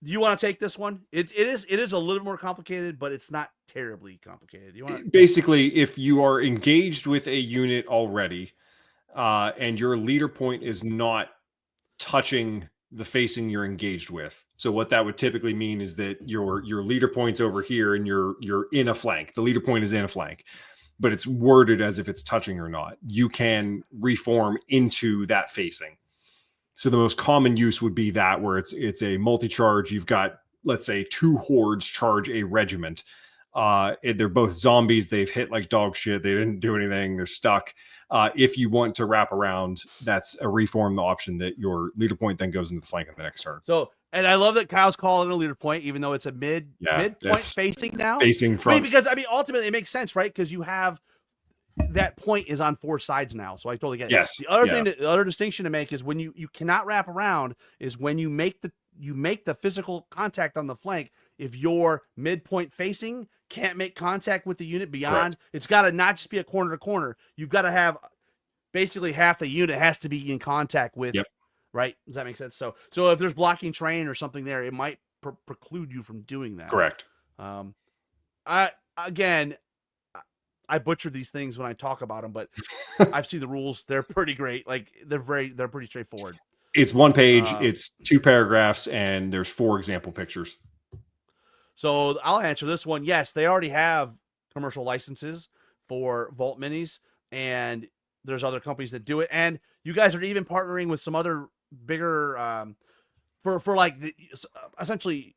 Do you want to take this one? It is a little more complicated, but it's not terribly complicated. You want Basically, if you are engaged with a unit already, and your leader point is not touching the facing you're engaged with. So what that would typically mean is that your leader point's over here and you're in a flank. The leader point is in a flank, but it's worded as if it's touching or not. You can reform into that facing. So the most common use would be that where it's a multi-charge. You've got, let's say, 2 hordes charge a regiment. They're both zombies. They've hit like dog shit. They didn't do anything. They're stuck. If you want to wrap around, that's a reform option that your leader point then goes into the flank in the next turn. So, and I love that Kyle's calling it a leader point, even though it's a midpoint facing now. Facing from. Because ultimately it makes sense, right? Because you have that point is on 4 sides now. So I totally get it. Yes. The other distinction to make is when you cannot wrap around is when you make the physical contact on the flank. If you're midpoint facing, can't make contact with the unit beyond, it's got to not just be a corner to corner. You've got to have basically half the unit has to be in contact with, right? Does that make sense? So if there's blocking terrain or something there, it might preclude you from doing that. Correct. I butcher these things when I talk about them, but I've seen the rules. They're pretty great. Like they're pretty straightforward. It's 1 page, it's 2 paragraphs, and there's 4 example pictures. So I'll answer this one. Yes, they already have commercial licenses for Vault Minis, and there's other companies that do it. And you guys are even partnering with some other bigger for like essentially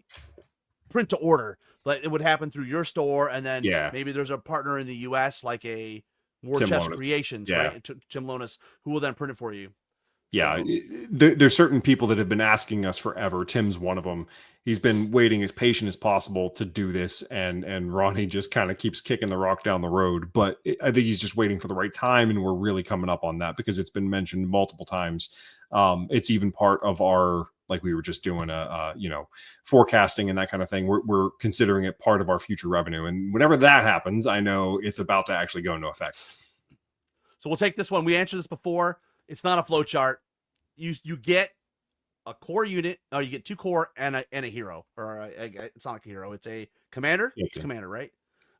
print to order. Like it would happen through your store, and then maybe there's a partner in the US like a War Chest Creations, right? Tim Lonis, who will then print it for you. Yeah, there's certain people that have been asking us forever. Tim's one of them. He's been waiting as patient as possible to do this, and Ronnie just kind of keeps kicking the rock down the road. But I think he's just waiting for the right time, and we're really coming up on that because it's been mentioned multiple times. It's even part of our, like we were just doing forecasting and that kind of thing. We're considering it part of our future revenue, and whenever that happens, I know it's about to actually go into effect. So we'll take this one. We answered this before. It's not a flow chart. You get a core unit, or you get 2 core and a hero, or it's not like a hero. It's a commander. It's a commander, right?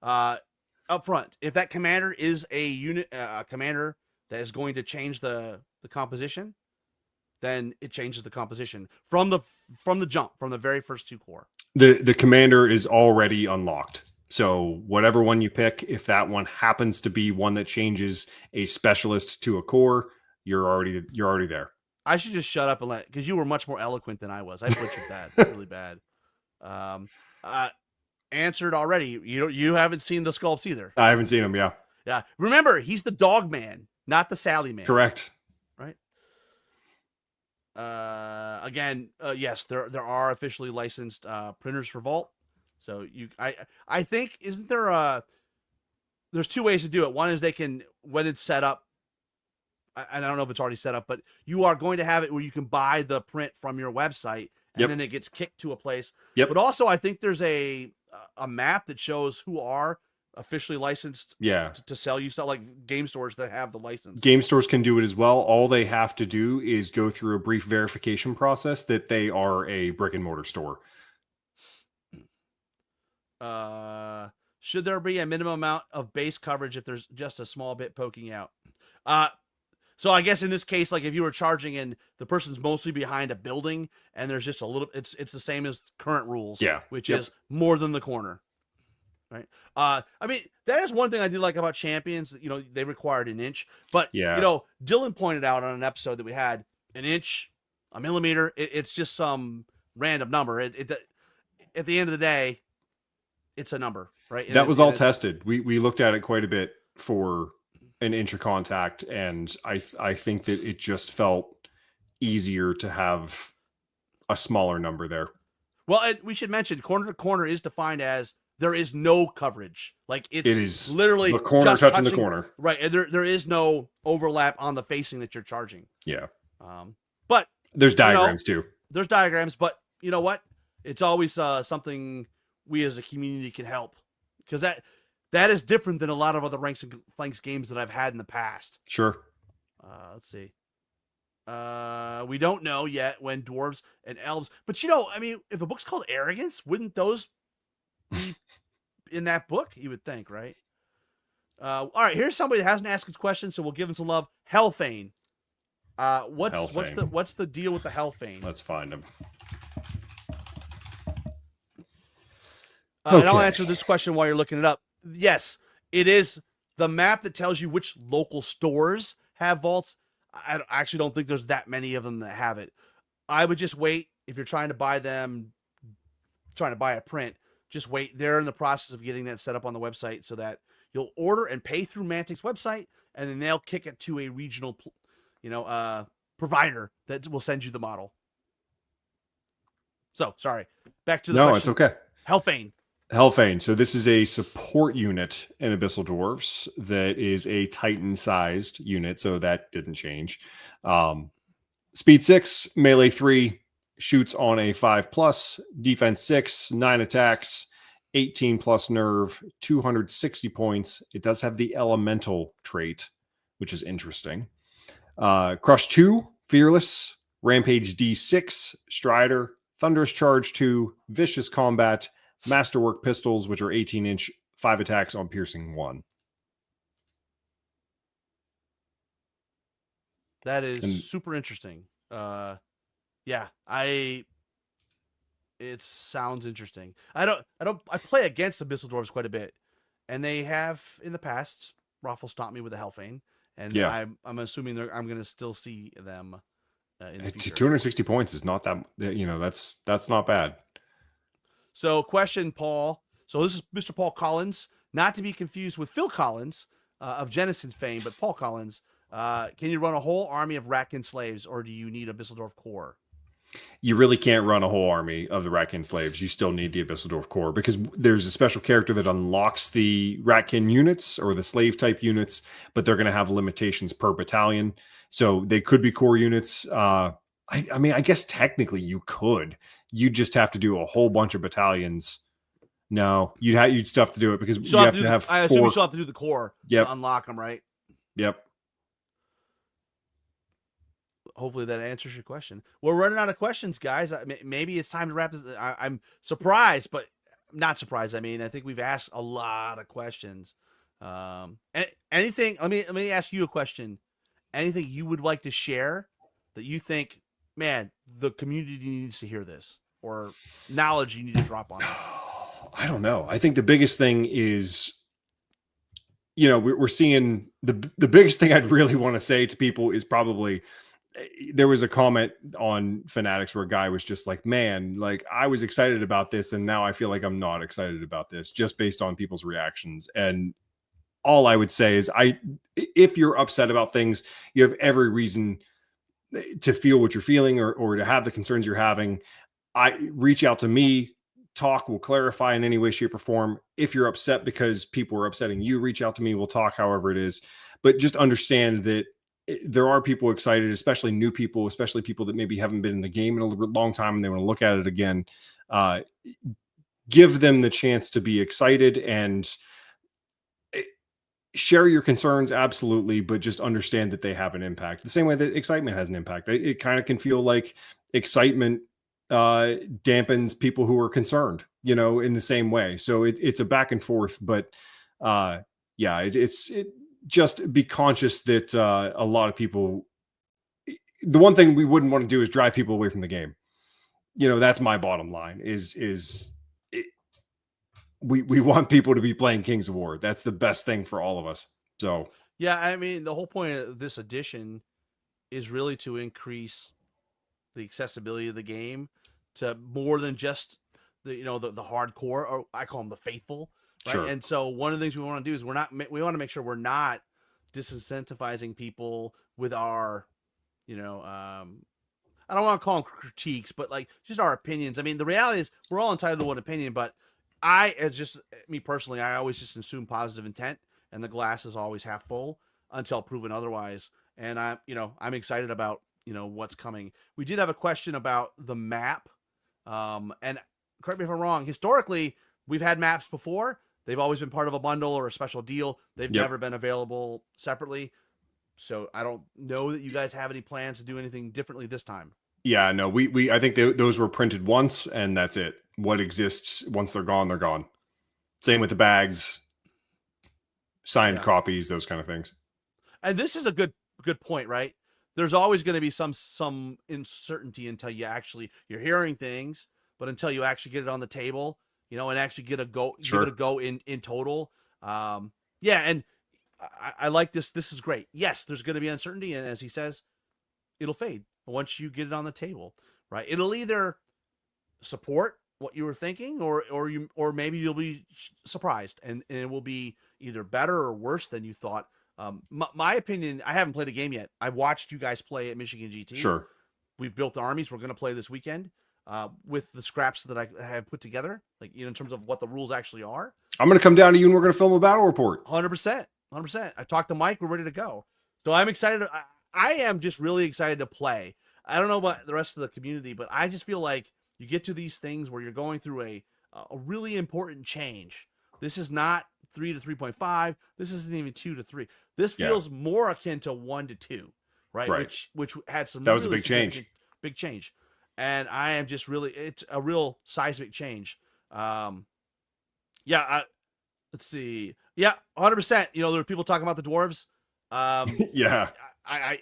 Up front, if that commander is a unit, a commander that is going to change the composition, then it changes the composition from the jump, from the very first 2 core. The commander is already unlocked. So whatever one you pick, if that one happens to be one that changes a specialist to a core, you're already there. I should just shut up and because you were much more eloquent than I was. I butchered that really bad. Answered already. You haven't seen the sculpts either. I haven't seen them. Yeah. Yeah. Remember, he's the dog man, not the Sally man. Correct. Right. Again, yes, there are officially licensed printers for Vault. So I think, isn't there there's 2 ways to do it. One is they can, when it's set up, and I don't know if it's already set up, but you are going to have it where you can buy the print from your website, and then it gets kicked to a place. But also, I think there's a map that shows who are officially licensed to sell you stuff, like game stores that have the license. Game stores can do it as well. All they have to do is go through a brief verification process that they are a brick and mortar store. Should there be a minimum amount of base coverage if there's just a small bit poking out? So I guess in this case, like if you were charging and the person's mostly behind a building and there's just a little, it's the same as current rules, which is more than the corner, right? I mean, that is one thing I do like about Champions. They required an inch, but Dylan pointed out on an episode that we had an inch, a millimeter. It's just some random number. At the end of the day, it's a number, right? That was all tested. We looked at it quite a bit for an inch of contact, and I think that it just felt easier to have a smaller number there. Well, and we should mention corner to corner is defined as there is no coverage. Like it is literally the corner touching the corner, right? And there is no overlap on the facing that you're charging. Yeah. But there's diagrams too. There's diagrams, but you know what? It's always something we as a community can help, because that is different than a lot of other ranks and flanks games that I've had in the past. Sure. Let's see. We don't know yet when dwarves and elves, but I mean, if a book's called Arrogance, wouldn't those be in that book? You would think, right? All right, here's somebody that hasn't asked his question, so we'll give him some love. Hellfane. What's the deal with the Hellfane? Let's find him. And I'll answer this question while you're looking it up. Yes, it is the map that tells you which local stores have vaults. I actually don't think there's that many of them that have it. I would just wait if you're trying to buy a print. just wait. They're in the process of getting that set up on the website so that you'll order and pay through Mantic's website, and then they'll kick it to a regional, provider that will send you the model. So, sorry. Back to the question. It's okay. Hellfane. Hellfane. So this is a support unit in Abyssal Dwarfs that is a Titan-sized unit, so that didn't change. Speed 6, melee 3, shoots on a 5+, defense 6, 9 attacks, 18 plus nerve, 260 points. It does have the elemental trait, which is interesting. Crush 2, fearless, rampage D6, strider, thunderous charge 2, vicious combat, masterwork pistols, which are 18-inch, 5 attacks on piercing 1. That is super interesting. It sounds interesting. I play against the Abyssal Dwarves quite a bit, and they have in the past Raffle stomped me with a Hellfane, and I'm assuming I'm going to still see them in the future. 260 points is not that, that's not bad. So, question, Paul. So this is Mr. Paul Collins, not to be confused with Phil Collins of Genesis fame, but Paul Collins. Can you run a whole army of Ratkin slaves, or do you need Abyssal Dwarf core? You really can't run a whole army of the Ratkin slaves. You still need the Abyssal Dwarf core because there's a special character that unlocks the Ratkin units or the slave type units, but they're going to have limitations per battalion. So they could be core units. I guess technically you could. You just have to do a whole bunch of battalions. No, you'd still have to do it because you have to have. I assume you still have to do the core to unlock them, right? Yep. Hopefully that answers your question. We're running out of questions, guys. Maybe it's time to wrap this. I'm surprised, but not surprised. I mean, I think we've asked a lot of questions. Anything? Let me ask you a question. Anything you would like to share that you think, man, the community needs to hear this, or knowledge you need to drop on it? I don't know. I think the biggest thing is, we're seeing the biggest thing I'd really want to say to people is probably, there was a comment on Fanatics where a guy was just like, man, like I was excited about this and now I feel like I'm not excited about this just based on people's reactions. And all I would say is if you're upset about things, you have every reason to feel what you're feeling or to have the concerns you're having. Reach out to me, talk, we'll clarify in any way, shape or form. If you're upset because people are upsetting you, reach out to me, we'll talk however it is, but just understand that there are people excited, especially new people, especially people that maybe haven't been in the game in a long time and they want to look at it again. Give them the chance to be excited and share your concerns. Absolutely. But just understand that they have an impact the same way that excitement has an impact. It kind of can feel like excitement dampens people who are concerned, in the same way. So it's a back and forth, but just be conscious that a lot of people, the one thing we wouldn't want to do is drive people away from the game. That's my bottom line we want people to be playing Kings of War. That's the best thing for all of us. So, yeah, I mean, the whole point of this edition is really to increase the accessibility of the game to more than just the hardcore, or I call them the faithful. Right. Sure. And so one of the things we want to do is we want to make sure we're not disincentivizing people with our, I don't want to call them critiques, but like just our opinions. I mean, the reality is we're all entitled to one opinion, but as just me personally, I always just assume positive intent and the glass is always half full until proven otherwise. And I'm excited about, what's coming. We did have a question about the map. And correct me if I'm wrong. Historically, we've had maps before. They've always been part of a bundle or a special deal. They've never been available separately. So I don't know that you guys have any plans to do anything differently this time. Yeah, no, I think those were printed once and that's it. What exists, once they're gone, they're gone. Same with the bags, signed copies, those kind of things. And this is a good point, right? There's always going to be some uncertainty until you're hearing things, but until you actually get it on the table, and actually give it a go in total. And I like this. This is great. Yes, there's going to be uncertainty. And as he says, it'll fade once you get it on the table, right? It'll either support what you were thinking, or maybe you'll be surprised, and it will be either better or worse than you thought. My opinion, I haven't played a game yet. I watched you guys play at Michigan GT. Sure. We've built armies. We're going to play this weekend with the scraps that I have put together, like, you know, in terms of what the rules actually are. I'm going to come down to you and we're going to film a battle report. 100%. 100%. I talked to Mike. We're ready to go. So I'm excited. I am just really excited to play. I don't know about the rest of the community, but I just feel like you get to these things where you're going through a really important change. This is not 3 to 3.5. This isn't even 2 to 3. This feels more akin to 1 to 2, right? Which had some. That was really a big change. Big change, and I am just really. It's a real seismic change. Let's see. Yeah, 100%. You know, there are people talking about the dwarves. Yeah. I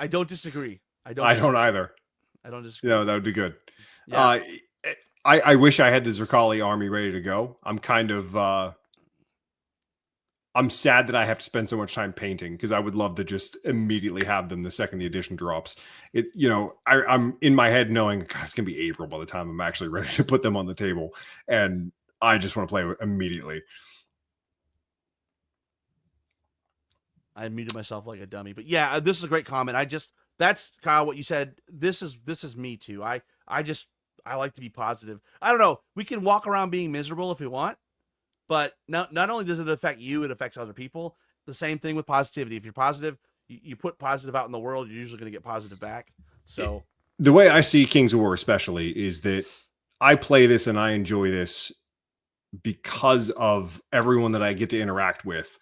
don't disagree. I don't either. I don't disagree. No, that would be good. Yeah. I wish I had the Zerkali army ready to go. I'm kind of I'm sad that I have to spend so much time painting, because I would love to just immediately have them the second the edition drops. It, you know, I'm in my head knowing, God, it's gonna be April by the time I'm actually ready to put them on the table, and I just want to play immediately. I muted myself like a dummy, but yeah, this is a great comment. That's Kyle, what you said. This is me too. I like to be positive. I don't know. We can walk around being miserable if we want, but not only does it affect you, it affects other people. The same thing with positivity. If you're positive, you put positive out in the world, you're usually going to get positive back. So the way I see Kings of War especially is that I play this and I enjoy this because of everyone that I get to interact with.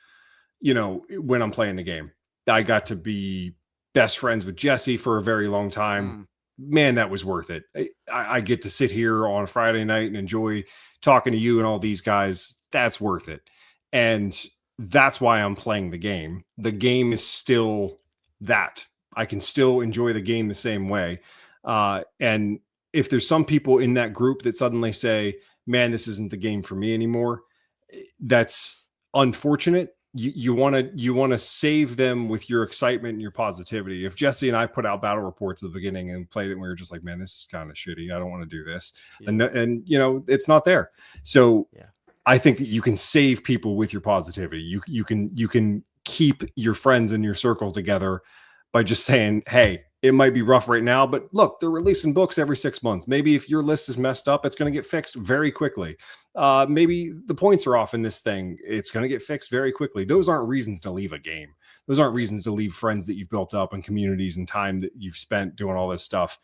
You know, when I'm playing the game, I got to be best friends with Jesse for a very long time. Man, that was worth it. I get to sit here on a Friday night and enjoy talking to you and all these guys. That's worth it. And that's why I'm playing the game. The game is still that. I can still enjoy the game the same way. And if there's some people in that group that suddenly say, man, this isn't the game for me anymore, that's unfortunate. You want to save them with your excitement and your positivity. If Jesse and I put out battle reports at the beginning and played it, and we were just like, man, this is kind of shitty, I don't want to do this. Yeah. And you know, it's not there. So I think that you can save people with your positivity. You can keep your friends and your circle together by just saying, hey, it might be rough right now, but look, they're releasing books every 6 months. Maybe if your list is messed up, it's going to get fixed very quickly. Maybe the points are off in this thing. It's going to get fixed very quickly. Those aren't reasons to leave a game. Those aren't reasons to leave friends that you've built up and communities and time that you've spent doing all this stuff.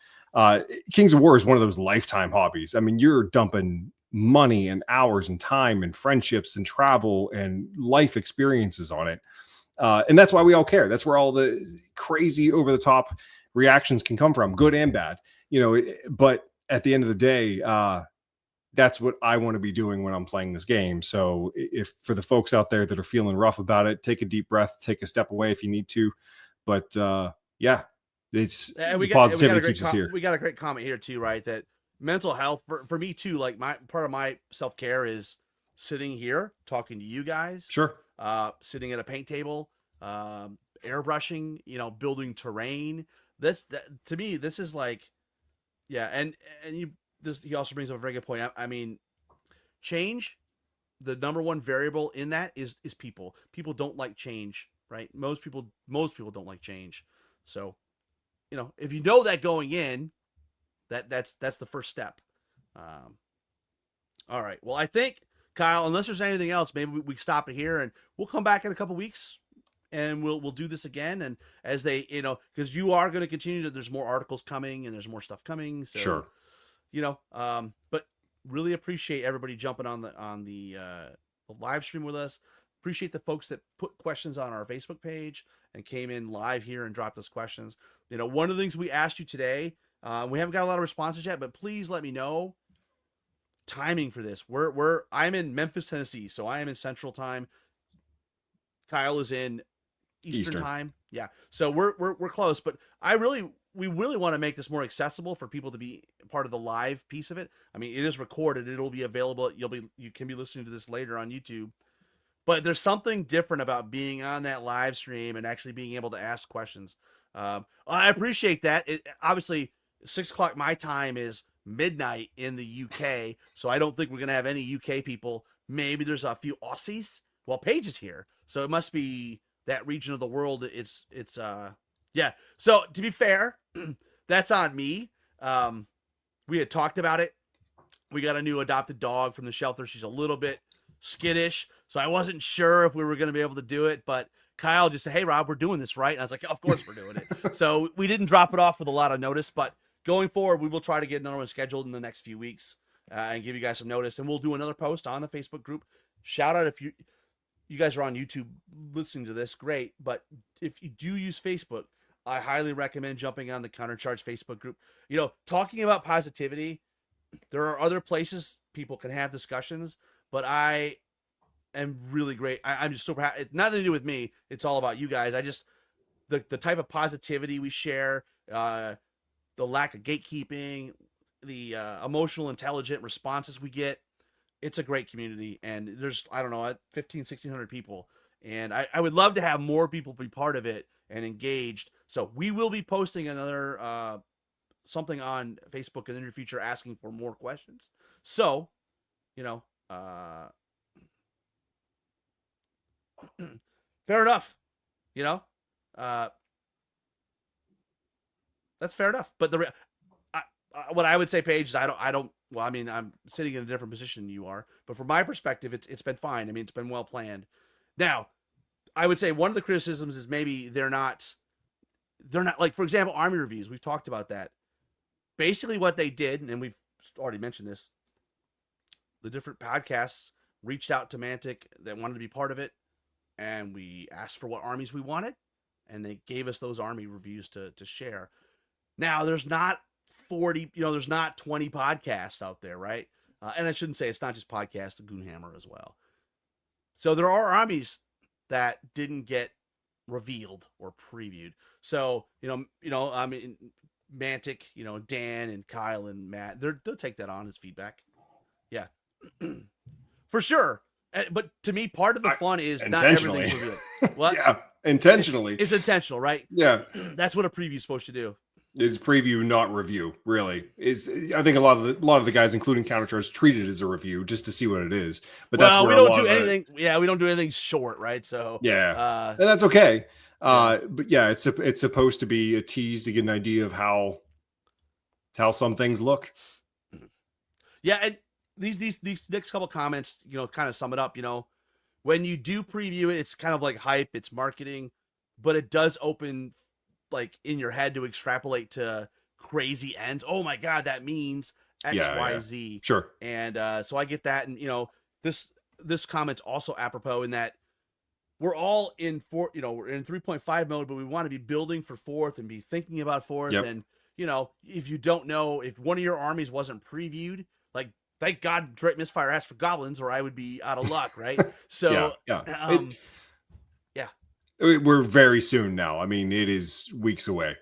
Kings of War is one of those lifetime hobbies. I mean, you're dumping money and hours and time and friendships and travel and life experiences on it. And that's why we all care. That's where all the crazy over the top reactions can come from, good and bad, you know, but at the end of the day, that's what I want to be doing when I'm playing this game. So if for the folks out there that are feeling rough about it, take a deep breath, take a step away if you need to. But it's positivity keeps us here. We got a great comment here too, right? That mental health for me too, like part of my self-care is sitting here talking to you guys. Sure. Sitting at a paint table, airbrushing, you know, building terrain. To me, this is like, and he also brings up a very good point. I mean, change, the number one variable in that is people. People don't like change, right? Most people don't like change. So, you know, if you know that going in, that's the first step. All right. Well, I think, Kyle, unless there's anything else, maybe we stop it here and we'll come back in a couple weeks and we'll do this again. And as they, you know, because you are going to continue to, there's more articles coming and there's more stuff coming. So, sure. You know, but really appreciate everybody jumping on the live stream with us. Appreciate the folks that put questions on our Facebook page and came in live here and dropped us questions. You know, one of the things we asked you today, we haven't got a lot of responses yet, but please let me know timing for this. I'm in Memphis, Tennessee, so I am in Central Time. Kyle is in Eastern Time. Yeah. So we're close, but we really want to make this more accessible for people to be part of the live piece of it. I mean, it is recorded. It'll be available. You can be listening to this later on YouTube, but there's something different about being on that live stream and actually being able to ask questions. I appreciate that. Obviously 6 o'clock my time is midnight in the UK. So I don't think we're gonna have any UK people. Maybe there's a few Aussies. Well, Paige is here, so it must be that region of the world. It's yeah. So to be fair, that's on me. We had talked about it. We got a new adopted dog from the shelter. She's a little bit skittish, so I wasn't sure if we were going to be able to do it, but Kyle just said, "Hey Rob, we're doing this, right?" And I was like, "Of course we're doing it." So we didn't drop it off with a lot of notice, but going forward, we will try to get another one scheduled in the next few weeks and give you guys some notice, and we'll do another post on the Facebook group. Shout out if you guys are on YouTube listening to this, great, but if you do use Facebook, I highly recommend jumping on the Countercharge Facebook group. You know, talking about positivity, there are other places people can have discussions, but I am really great. I'm just super happy. Nothing to do with me. It's all about you guys. I just, the type of positivity we share, the lack of gatekeeping, the emotional, intelligent responses we get. It's a great community. And there's, I don't know, 1,500-1,600 people. And I would love to have more people be part of it and engaged. So we will be posting another something on Facebook in the near future asking for more questions. So, you know, fair enough. You know, that's fair enough. But what I would say, Paige, is I don't. Well, I mean, I'm sitting in a different position than you are, but from my perspective, it's been fine. I mean, it's been well planned. Now, I would say one of the criticisms is maybe they're not like, for example, Army reviews. We've talked about that. Basically, what they did, and we've already mentioned this, the different podcasts reached out to Mantic that wanted to be part of it, and we asked for what armies we wanted, and they gave us those Army reviews to share. Now, there's not 40, there's not 20 podcasts out there, right? And I shouldn't say it's not just podcasts, the Goonhammer as well. So there are armies that didn't get revealed or previewed. So, I mean, Mantic, Dan and Kyle and Matt, they'll take that on as feedback. Yeah, for sure. But to me, part of the fun is not everything's revealed. What? Yeah, intentionally. It's intentional, right? Yeah. That's what a preview is supposed to do. Is preview, not review, really. I think a lot of the guys, including Countercharge, treat it as a review just to see what it is. But that's where we don't do anything. Yeah, we don't do anything short, right? So yeah, and that's okay. But yeah, it's supposed to be a tease to get an idea of how some things look. Yeah, and these next couple comments, kind of sum it up. When you do preview it, it's kind of like hype, it's marketing, but it does open, like, in your head to extrapolate to crazy ends. Oh my God, that means X, Y, Z. Sure. And so I get that. And, this comment's also apropos in that we're all in we're in 3.5 mode, but we want to be building for 4th and be thinking about 4th. Yep. And, if you don't know, if one of your armies wasn't previewed, like, thank God Direct Misfire asked for goblins, or I would be out of luck, right? So, yeah. We're very soon now. I mean, it is weeks away.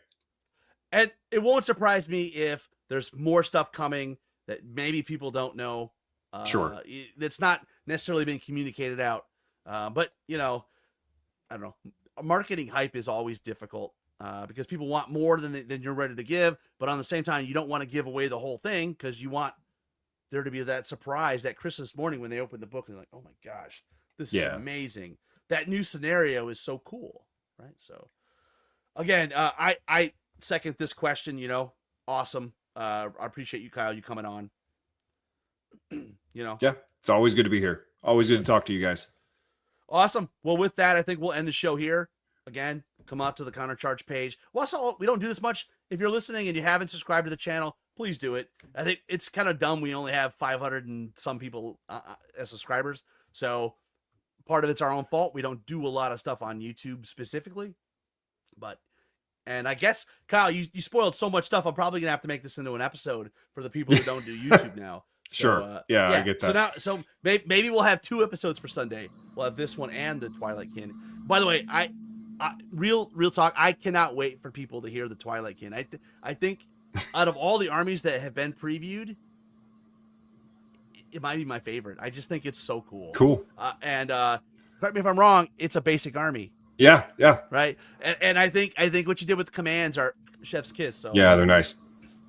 And it won't surprise me if there's more stuff coming that maybe people don't know. Sure. That's not necessarily being communicated out. But, I don't know. Marketing hype is always difficult because people want more than you're ready to give. But on the same time, you don't want to give away the whole thing because you want there to be that surprise that Christmas morning when they open the book and they're like, oh my gosh, this is amazing. That new scenario is so cool, right? So, again, I second this question. Awesome. I appreciate you, Kyle, you coming on. Yeah, it's always good to be here. Always good to talk to you guys. Awesome. Well, with that, I think we'll end the show here. Again, come out to the Countercharge page. Well, also, we don't do this much. If you're listening and you haven't subscribed to the channel, please do it. I think it's kind of dumb. We only have 500 and some people as subscribers. So part of it's our own fault. We don't do a lot of stuff on YouTube specifically. And I guess, Kyle, you spoiled so much stuff. I'm probably going to have to make this into an episode for the people who don't do YouTube now. So, sure. Yeah, I get that. So maybe we'll have 2 episodes for Sunday. We'll have this one and the Twilight Kin. By the way, I real talk, I cannot wait for people to hear the Twilight Kin. I think out of all the armies that have been previewed, it might be my favorite. I just think it's so cool. Cool. And correct me if I'm wrong, it's a basic army. Yeah. Right. And I think what you did with the commands are chef's kiss. So yeah, they're nice.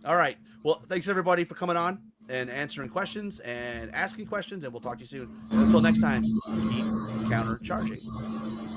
All right. Well, thanks everybody for coming on and answering questions and asking questions, and we'll talk to you soon. And until next time, keep countercharging.